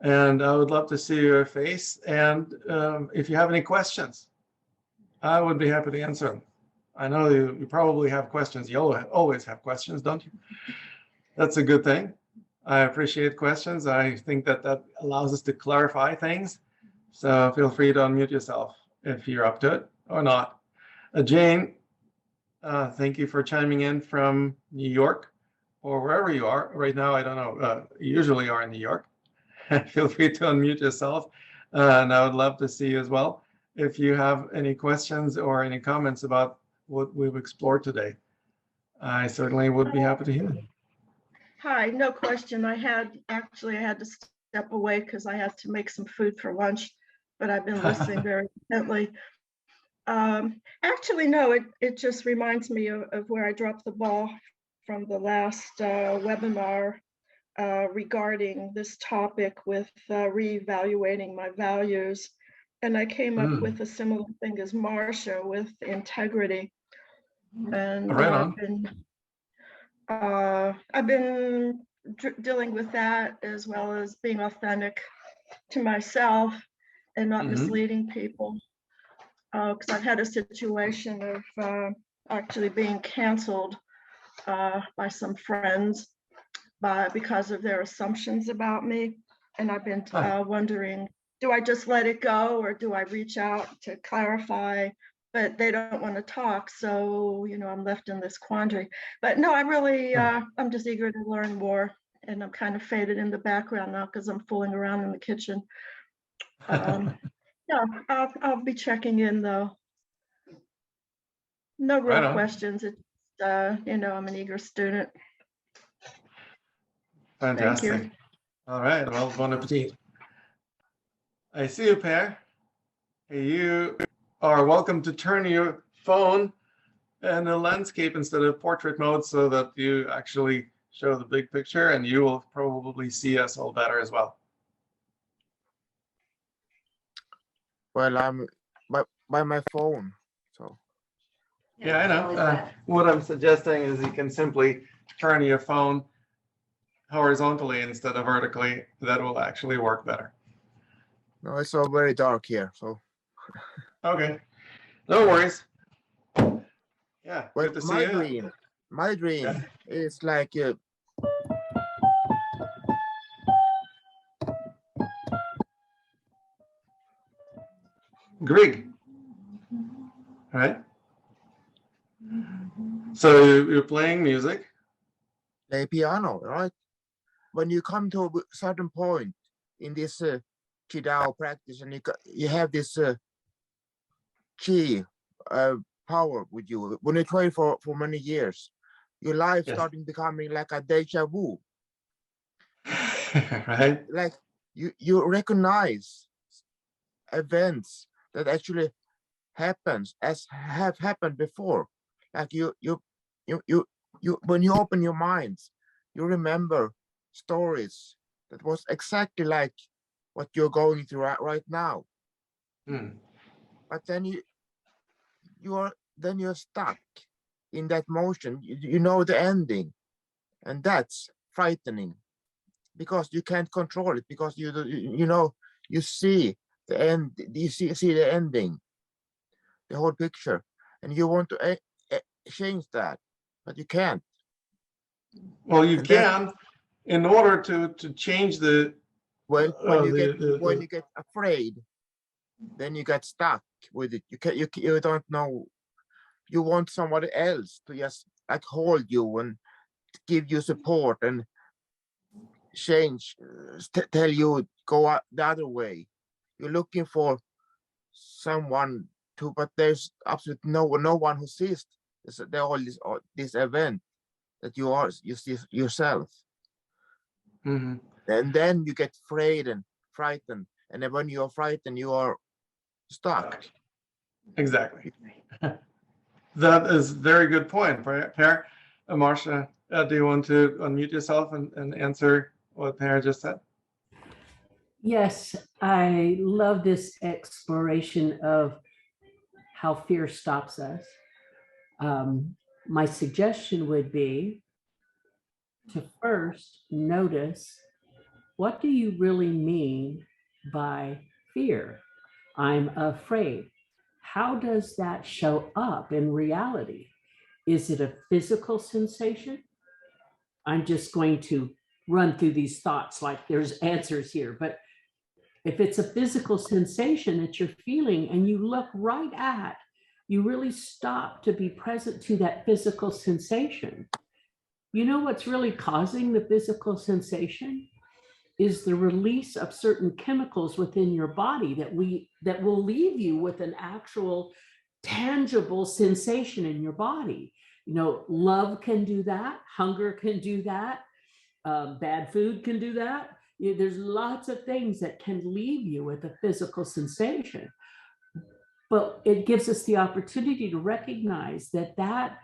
and I would love to see your face. And if you have any questions, I would be happy to answer them. I know you probably have questions. You always have questions, don't you? That's a good thing. I appreciate questions. I think that allows us to clarify things. So feel free to unmute yourself if you're up to it or not. Jane, thank you for chiming in from New York or wherever you are. Right now, I don't know, you usually are in New York. Feel free to unmute yourself. And I would love to see you as well. If you have any questions or any comments about what we've explored today, I certainly would be happy to hear them. Hi, no question. I had to step away because I had to make some food for lunch, but I've been listening very intently. Actually, no, it just reminds me of where I dropped the ball from the last webinar regarding this topic with reevaluating my values. And I came up with a similar thing as Marcia with integrity. And right on. I've been dealing with that, as well as being authentic to myself and not misleading people. Because I've had a situation of actually being canceled by some friends because of their assumptions about me. And I've been wondering, do I just let it go, or do I reach out to clarify? But they don't want to talk, so I'm left in this quandary. But no, I really I'm just eager to learn more and I'm kind of faded in the background now because I'm fooling around in the kitchen. Yeah, I'll be checking in though. No real Right on. questions. It's I'm an eager student. Thank Fantastic. you. All right. Well, bon appetit. I see you, Per. Hey, you are welcome to turn your phone in a landscape instead of portrait mode so that you actually show the big picture, and you will probably see us all better as well. Well, I'm by my phone, so. Yeah, I know. What I'm suggesting is you can simply turn your phone horizontally instead of vertically. That will actually work better. No, it's all very dark here, so. Okay. No worries. Yeah, Well, good to see you. my dream Yeah. is like Greg. Right? So you're playing music. play piano, right? When you come to a certain point in this Qigong practice, and you have this Qi power with you. When you train for many years, your life Yes. starting becoming like a deja vu. Right? Like you recognize events that actually happens as have happened before. Like you when you open your minds, you remember stories that was exactly like what you're going through right now. Hmm. But then you're stuck in that motion. You know the ending, and that's frightening because you can't control it, because you see the end, you see the ending, the whole picture, and you want to change that, but you can't. Well, you And that, can, in order to change the when the you get afraid, then you get stuck with it. You don't know. You want somebody else to just like hold you and give you support and change, tell you go the other way. You're looking for someone to, but there's absolutely no one who sees this event that you see yourself. hmm And then you get afraid and frightened, and then when you are frightened, you are stuck. Exactly. That is very good point, Per. Marcia, do you want to unmute yourself and answer what Per just said? Yes, I love this exploration of how fear stops us. My suggestion would be to first notice, what do you really mean by fear? I'm afraid. How does that show up in reality? Is it a physical sensation? I'm just going to run through these thoughts like there's answers here, but if it's a physical sensation that you're feeling and you look right at, you really stop to be present to that physical sensation. You know what's really causing the physical sensation is the release of certain chemicals within your body that will leave you with an actual tangible sensation in your body. You know, love can do that, hunger can do that, bad food can do that. There's lots of things that can leave you with a physical sensation. But it gives us the opportunity to recognize that that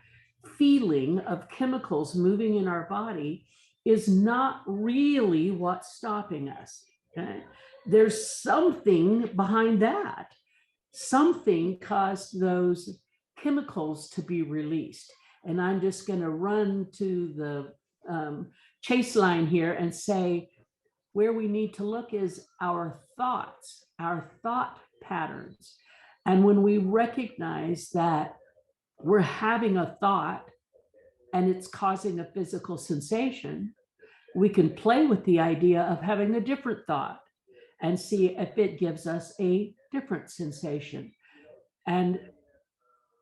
feeling of chemicals moving in our body is not really what's stopping us. Okay? There's something behind that. Something caused those chemicals to be released. And I'm just going to run to the chase line here and say, where we need to look is our thoughts, our thought patterns. And when we recognize that we're having a thought and it's causing a physical sensation, we can play with the idea of having a different thought and see if it gives us a different sensation. And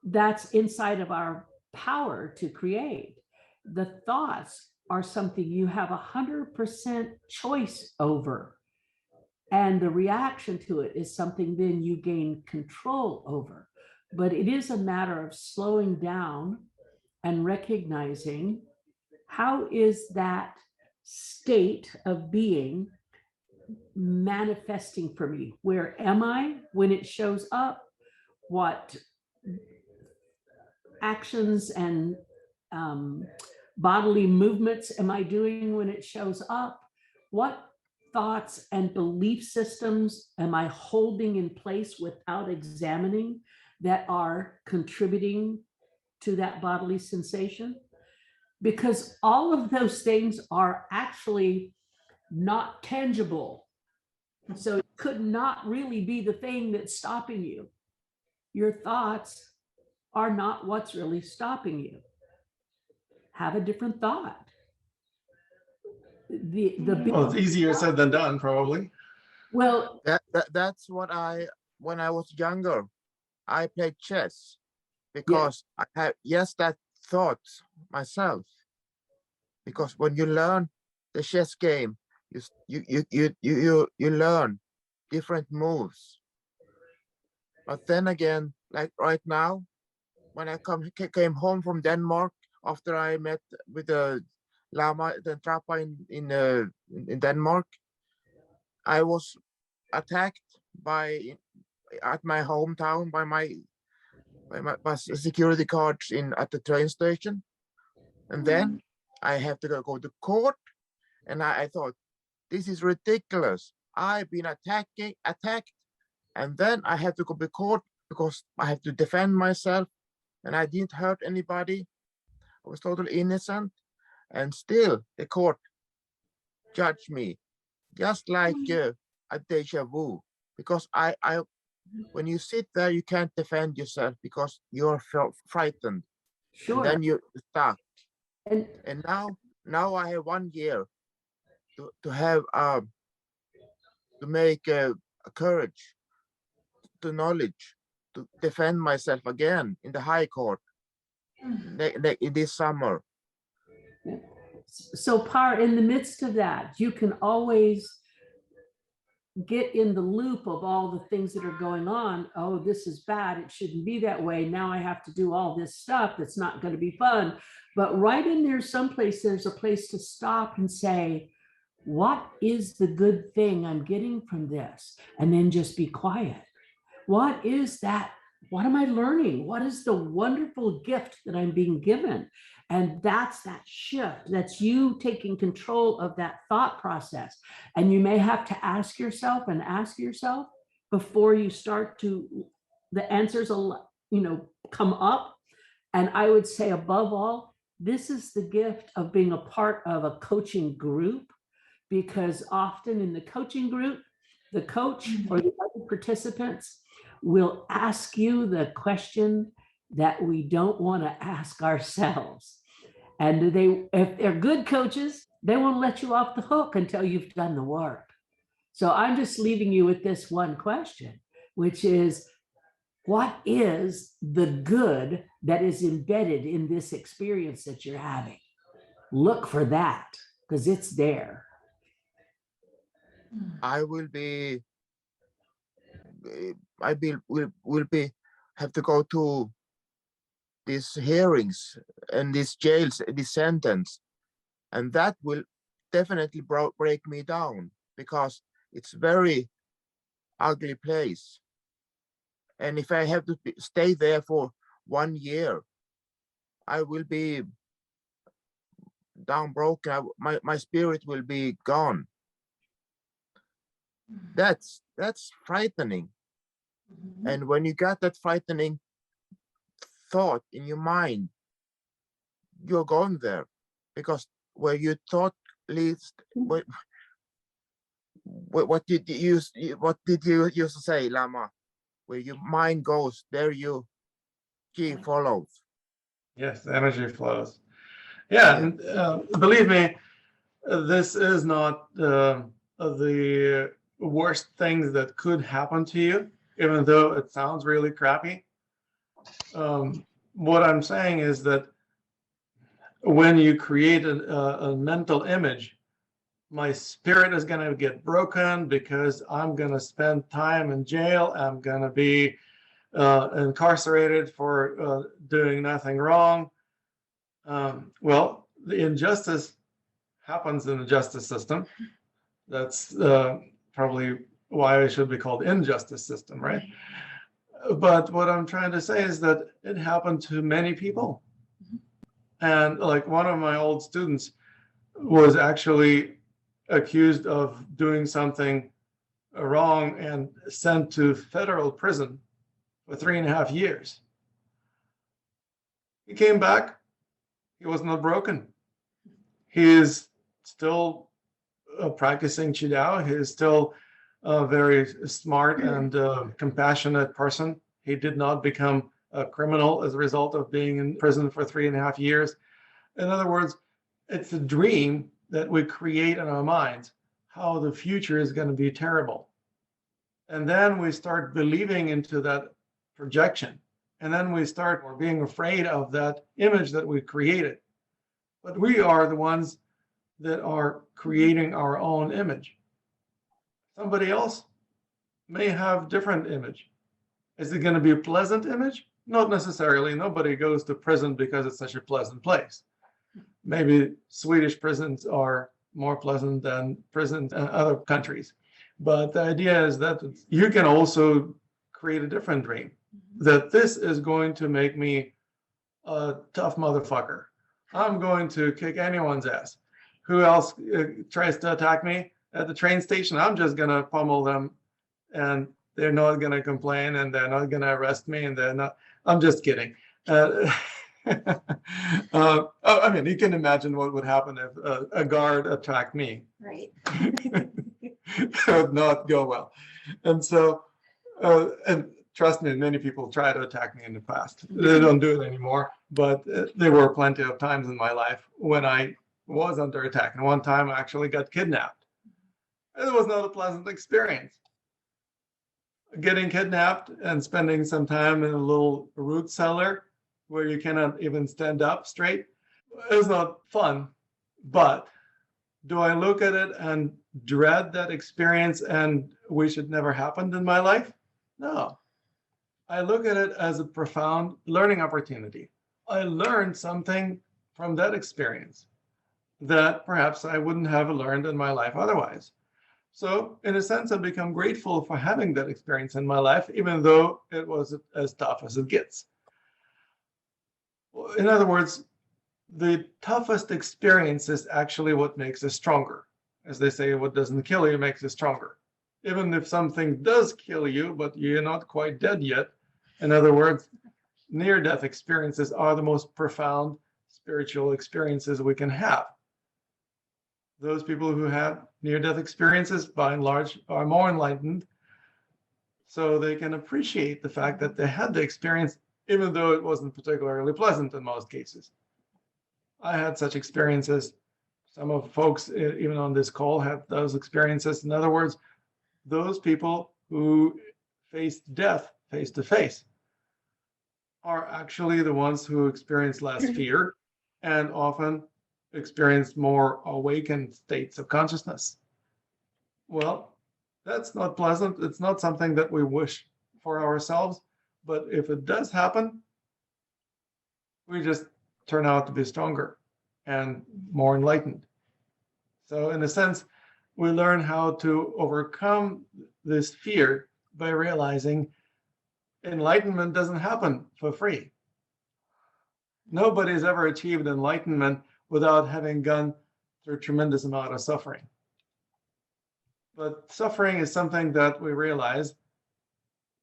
that's inside of our power to create. The thoughts are something you have 100% choice over. And the reaction to it is something then you gain control over. But it is a matter of slowing down and recognizing, how is that state of being manifesting for me? Where am I when it shows up? What actions and bodily movements am I doing when it shows up? What thoughts and belief systems am I holding in place without examining that are contributing to that bodily sensation? Because all of those things are actually not tangible. So it could not really be the thing that's stopping you. Your thoughts are not what's really stopping you. Have a different thought. Well, it's easier said than done, probably. Well, That's what when I was younger, I played chess because I had that thought myself. Because when you learn the chess game, you learn different moves. But then again, like right now, when I came home from Denmark after I met with the Lama, the Trappa in Denmark, I was attacked at my hometown by my security guards at the train station, and then I have to go to court, and I thought, this is ridiculous. I've been attacked, and then I have to go to court because I have to defend myself, and I didn't hurt anybody. I was totally innocent, and still the court judged me, just like a deja vu. Because when you sit there, you can't defend yourself because you're frightened, sure. and then you're stuck. And now I have 1 year to have to make courage, to knowledge, to defend myself again in the high court in this summer. so in the midst of that, you can always get in the loop of all the things that are going on. Oh, this is bad. It shouldn't be that way. Now I have to do all this stuff that's not going to be fun. But right in there, someplace, there's a place to stop and say, what is the good thing I'm getting from this? And then just be quiet. What is that? What am I learning? What is the wonderful gift that I'm being given? And that's that shift. That's you taking control of that thought process. And you may have to ask yourself before you start to, the answers will, come up. And I would say above all, this is the gift of being a part of a coaching group, because often in the coaching group, the coach or the other participants will ask you the question that we don't want to ask ourselves. And if they're good coaches, they won't let you off the hook until you've done the work. So I'm just leaving you with this one question, which is, what is the good that is embedded in this experience that you're having? Look for that, because it's there. I will have to go to these hearings and these jails, this sentence, and that will definitely break me down, because it's very ugly place. And if I have to stay there for 1 year, I will be down broken. My spirit will be gone. That's frightening. And when you got that frightening thought in your mind, you're going there, because where your thought leads, what did you used to say, Lama? Where your mind goes, there your key follows. Yes, the energy flows. Yeah, and believe me, this is not the worst things that could happen to you, even though it sounds really crappy. What I'm saying is that when you create a mental image, my spirit is going to get broken because I'm going to spend time in jail. I'm going to be incarcerated for doing nothing wrong. Well, the injustice happens in the justice system. That's probably why it should be called injustice system, right? But what I'm trying to say is that it happened to many people. And like one of my old students was actually accused of doing something wrong and sent to federal prison for 3.5 years. He came back. He was not broken. He is still practicing Qigong. He is still a very smart and compassionate person. He did not become a criminal as a result of being in prison for 3.5 years. In other words, it's a dream that we create in our minds, how the future is going to be terrible. And then we start believing into that projection. And then we start being afraid of that image that we created. But we are the ones that are creating our own image. Somebody else may have different image. Is it going to be a pleasant image? Not necessarily. Nobody goes to prison because it's such a pleasant place. Maybe Swedish prisons are more pleasant than prisons in other countries. But the idea is that you can also create a different dream, that this is going to make me a tough motherfucker. I'm going to kick anyone's ass. Who else tries to attack me at the train station? I'm just going to pummel them, and they're not going to complain, and they're not going to arrest me, and they're not. I'm just kidding. I mean, you can imagine what would happen if a guard attacked me. Right. It would not go well. And so, and trust me, many people try to attack me in the past. They don't do it anymore, but there were plenty of times in my life when I was under attack. And one time I actually got kidnapped. It was not a pleasant experience. Getting kidnapped and spending some time in a little root cellar where you cannot even stand up straight is not fun. But do I look at it and dread that experience and wish it never happened in my life? No. I look at it as a profound learning opportunity. I learned something from that experience that perhaps I wouldn't have learned in my life otherwise. So in a sense, I've become grateful for having that experience in my life, even though it was as tough as it gets. In other words, the toughest experience is actually what makes us stronger. As they say, what doesn't kill you makes you stronger. Even if something does kill you, but you're not quite dead yet. In other words, near-death experiences are the most profound spiritual experiences we can have. Those people who have near-death experiences, by and large, are more enlightened, so they can appreciate the fact that they had the experience, even though it wasn't particularly pleasant in most cases. I had such experiences. Some of folks, even on this call, had those experiences. In other words, those people who faced death face to face are actually the ones who experience less fear and often experience more awakened states of consciousness. Well, that's not pleasant. It's not something that we wish for ourselves. But if it does happen, we just turn out to be stronger and more enlightened. So in a sense, we learn how to overcome this fear by realizing enlightenment doesn't happen for free. Nobody's ever achieved enlightenment without having gone through a tremendous amount of suffering. But suffering is something that we realize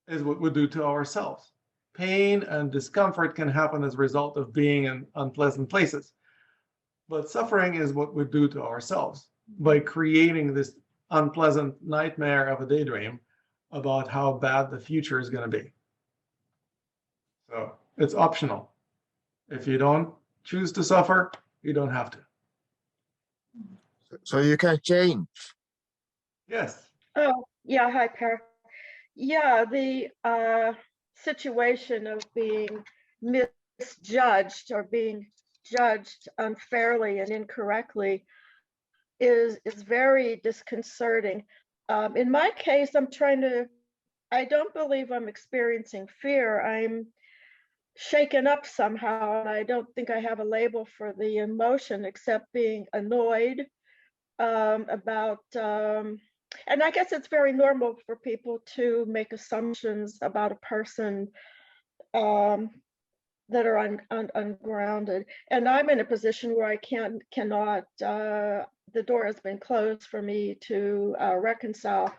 is what we do to ourselves. Pain and discomfort can happen as a result of being in unpleasant places. But suffering is what we do to ourselves by creating this unpleasant nightmare of a daydream about how bad the future is going to be. So it's optional. If you don't choose to suffer, you don't have to. So you can change. Yes. Oh, yeah. Hi, Per. Yeah, the situation of being misjudged or being misjudged unfairly and incorrectly is very disconcerting. In my case, I don't believe I'm experiencing fear. I'm shaken up somehow, and I don't think I have a label for the emotion except being annoyed about, and I guess it's very normal for people to make assumptions about a person that are ungrounded. And I'm in a position where I cannot, the door has been closed for me to reconcile.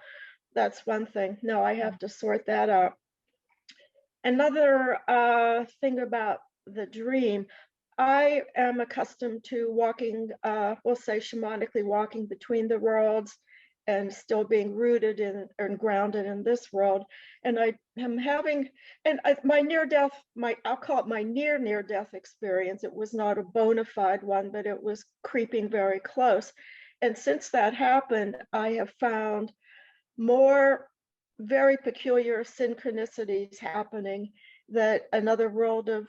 That's one thing. No, I have to sort that out. Another thing about the dream, I am accustomed to walking, we'll say shamanically walking between the worlds and still being rooted in and grounded in this world. And I am having, my near-death, I'll call it my near-death experience. It was not a bona fide one, but it was creeping very close. And since that happened, I have found more very peculiar synchronicities happening, that another world of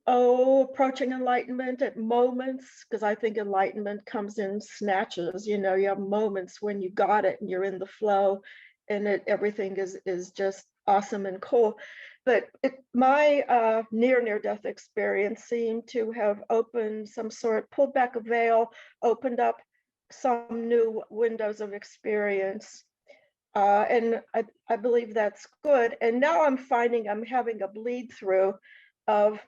approaching enlightenment at moments, because I think enlightenment comes in snatches. You know, you have moments when you got it and you're in the flow and everything is just awesome and cool. But my near-death experience seemed to have opened some sort, pulled back a veil, opened up some new windows of experience. And I believe that's good. And now I'm finding I'm having a bleed through of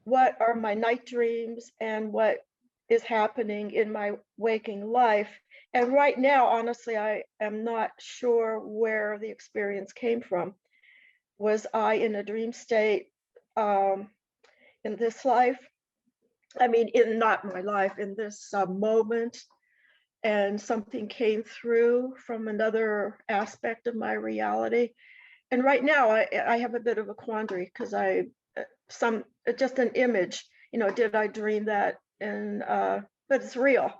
what are my night dreams and what is happening in my waking life. And right now, honestly, I am not sure where the experience came from. Was I in a dream state in this life? I mean, not my life, in this moment, and something came through from another aspect of my reality. And right now I have a bit of a quandary, because just an image, you know, did I dream that? And but it's real,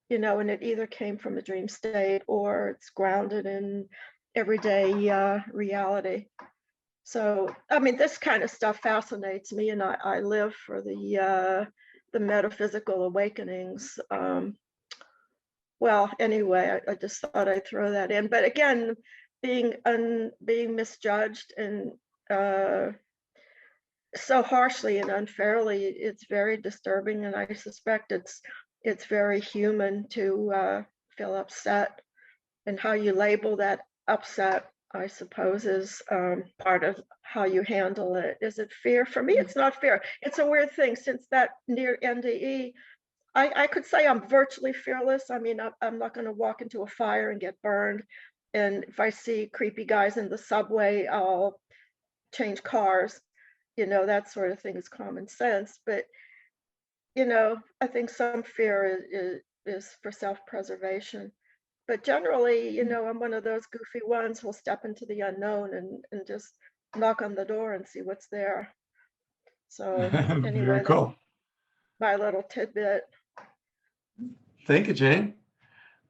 you know, and it either came from a dream state or it's grounded in everyday reality. So I mean, this kind of stuff fascinates me, and I live for the metaphysical awakenings. Well, anyway, I just thought I'd throw that in. But again, being misjudged and so harshly and unfairly, it's very disturbing, and I suspect it's very human to feel upset. And how you label that upset, I suppose, is part of how you handle it. Is it fear? For me, it's not fear. It's a weird thing. Since that near NDE, I could say I'm virtually fearless. I mean, I'm not going to walk into a fire and get burned. And if I see creepy guys in the subway, I'll change cars. You know, that sort of thing is common sense. But, you know, I think some fear is for self-preservation. But generally, you know, I'm one of those goofy ones who'll step into the unknown and just knock on the door and see what's there. So anyway, Very cool. My little tidbit. Thank you, Jane.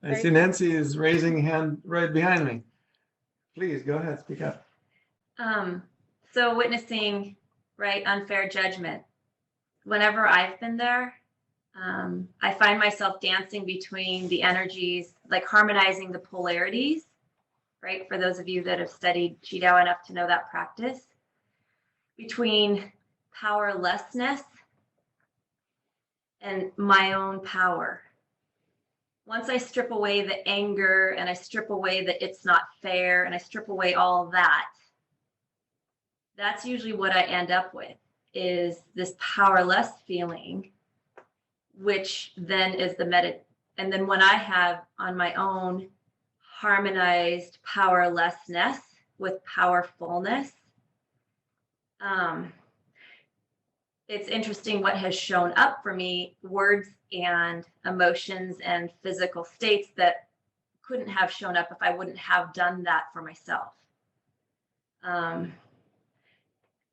I Thank see you. Nancy is raising a hand right behind me. Please go ahead, speak up. So witnessing, right, unfair judgment. Whenever I've been there, I find myself dancing between the energies, like harmonizing the polarities, right? For those of you that have studied Qigong enough to know that practice, between powerlessness and my own power. Once I strip away the anger and I strip away that it's not fair and I strip away all that, that's usually what I end up with, is this powerless feeling, which then is and then when I have on my own harmonized powerlessness with powerfulness, it's interesting what has shown up for me, words and emotions and physical states that couldn't have shown up if I wouldn't have done that for myself.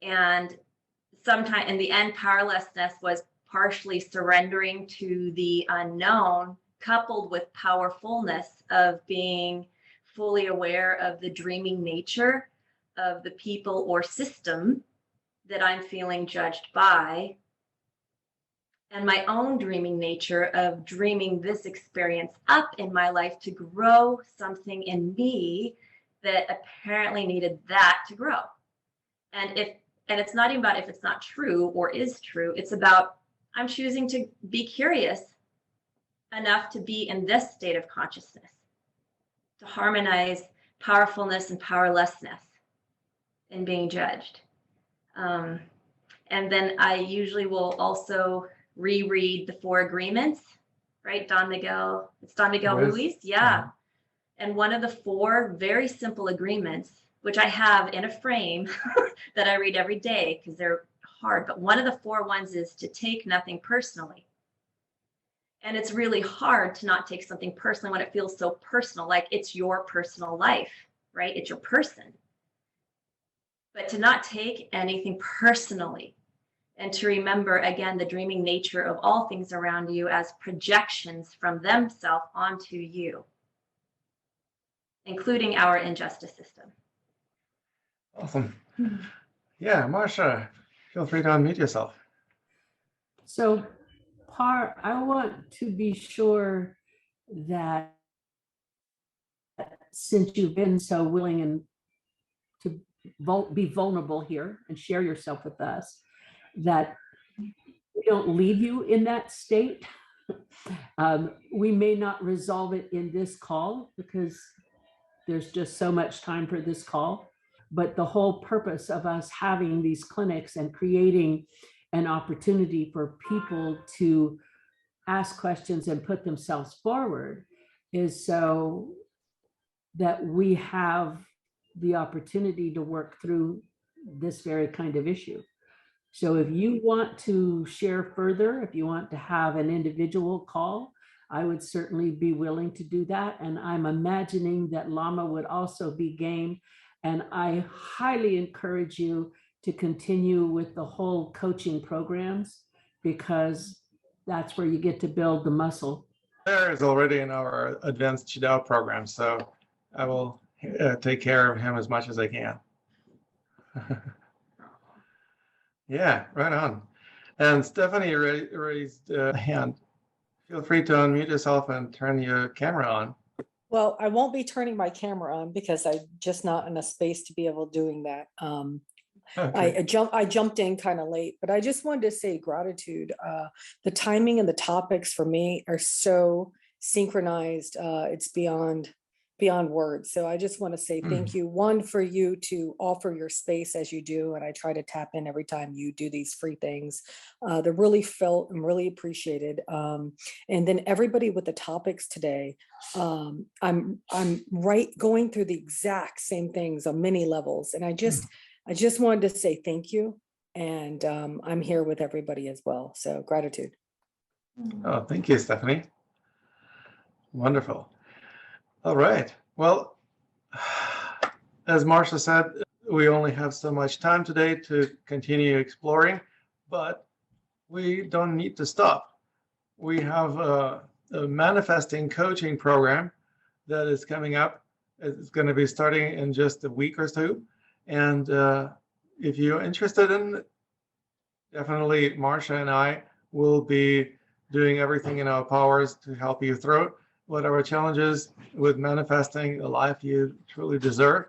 And sometimes in the end, powerlessness was partially surrendering to the unknown, coupled with powerfulness of being fully aware of the dreaming nature of the people or system that I'm feeling judged by, and my own dreaming nature of dreaming this experience up in my life to grow something in me that apparently needed that to grow. And it's not even about if it's not true or is true, it's about I'm choosing to be curious enough to be in this state of consciousness, to harmonize powerfulness and powerlessness in being judged. And then I usually will also reread the 4 agreements, right? It's Don Miguel Ruiz. Yeah. And one of the 4 very simple agreements, which I have in a frame that I read every day because they're hard, but one of the 4 ones is to take nothing personally. And it's really hard to not take something personally when it feels so personal, like it's your personal life, right? It's your person. But to not take anything personally, and to remember, again, the dreaming nature of all things around you as projections from themselves onto you, including our injustice system. Awesome. Yeah, Marcia, feel free to unmute yourself. So, I want to be sure that since you've been so willing and to be vulnerable here and share yourself with us, that we don't leave you in that state. We may not resolve it in this call because there's just so much time for this call, but the whole purpose of us having these clinics and creating an opportunity for people to ask questions and put themselves forward is so that we have the opportunity to work through this very kind of issue. So if you want to share further, if you want to have an individual call, I would certainly be willing to do that. And I'm imagining that Lama would also be game. And I highly encourage you to continue with the whole coaching programs, because that's where you get to build the muscle. There is already in our advanced Qidao program, so I will take care of him as much as I can. Yeah, right on. And Stephanie raised a hand. Feel free to unmute yourself and turn your camera on. Well, I won't be turning my camera on because I'm just not in a space to be able doing that. Okay. I jumped in kind of late, but I just wanted to say gratitude. The timing and the topics for me are so synchronized. It's beyond words. So I just want to say thank you. One, for you to offer your space as you do. And I try to tap in every time you do these free things. They're really felt and really appreciated. And then everybody with the topics today, I'm going through the exact same things on many levels. And I just wanted to say thank you. And I'm here with everybody as well. So gratitude. Oh, thank you, Stephanie. Wonderful. All right. Well, as Marcia said, we only have so much time today to continue exploring, but we don't need to stop. We have a manifesting coaching program that is coming up. It's going to be starting in just a week or two. And if you're interested in it, definitely Marcia and I will be doing everything in our powers to help you through it. Whatever challenges with manifesting a life you truly deserve,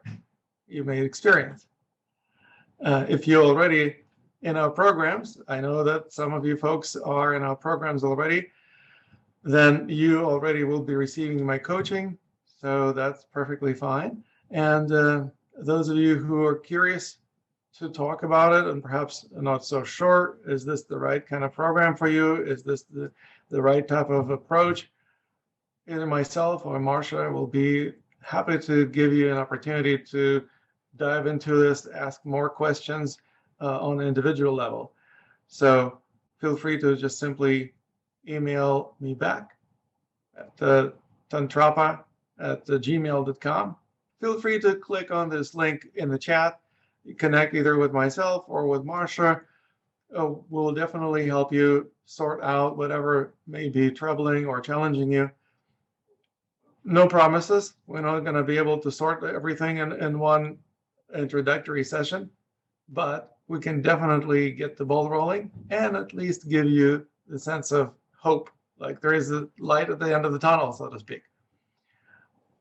you may experience. If you're already in our programs, I know that some of you folks are in our programs already, then you already will be receiving my coaching. So that's perfectly fine. And those of you who are curious to talk about it and perhaps not so sure, is this the right kind of program for you? Is this the right type of approach? Either myself or Marcia will be happy to give you an opportunity to dive into this, ask more questions on an individual level. So feel free to just simply email me back at tantrapa@gmail.com. Feel free to click on this link in the chat, connect either with myself or with Marcia. We'll definitely help you sort out whatever may be troubling or challenging you. No promises. We're not going to be able to sort everything in one introductory session, but we can definitely get the ball rolling and at least give you the sense of hope, like there is a light at the end of the tunnel, so to speak.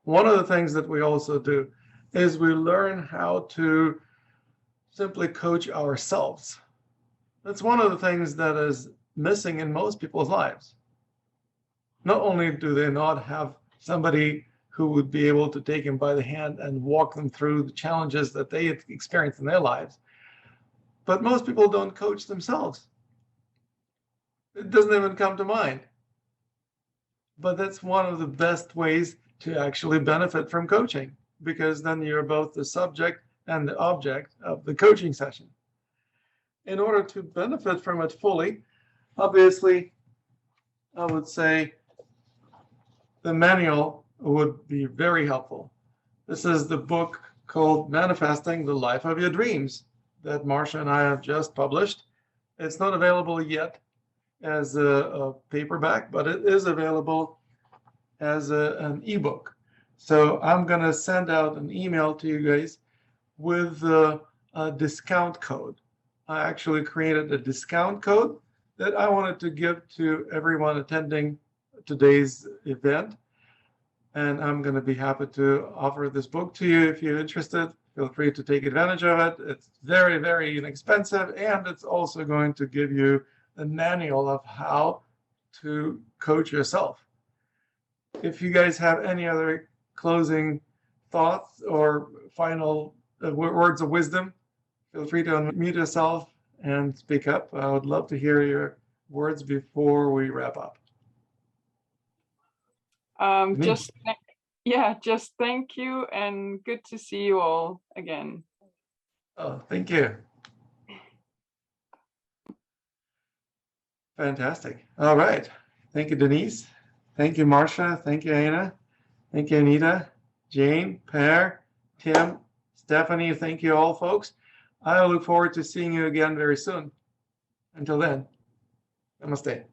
One of the things that we also do is we learn how to simply coach ourselves. That's one of the things that is missing in most people's lives. Not only do they not have somebody who would be able to take them by the hand and walk them through the challenges that they experience in their lives, but most people don't coach themselves. It doesn't even come to mind. But that's one of the best ways to actually benefit from coaching, because then you're both the subject and the object of the coaching session. In order to benefit from it fully, obviously, I would say the manual would be very helpful. This is the book called Manifesting the Life of Your Dreams that Marcia and I have just published. It's not available yet as a paperback, but it is available as an ebook. So I'm going to send out an email to you guys with a discount code. I actually created a discount code that I wanted to give to everyone attending today's event. And I'm going to be happy to offer this book to you if you're interested. Feel free to take advantage of it. It's very, very inexpensive, and it's also going to give you a manual of how to coach yourself. If you guys have any other closing thoughts or final words of wisdom, feel free to unmute yourself and speak up. I would love to hear your words before we wrap up. Just thank you, and good to see you all again. Oh, thank you. Fantastic. All right. Thank you, Denise. Thank you, Marcia. Thank you, Anna. Thank you, Anita, Jane, Per, Tim, Stephanie. Thank you all, folks. I look forward to seeing you again very soon. Until then, namaste.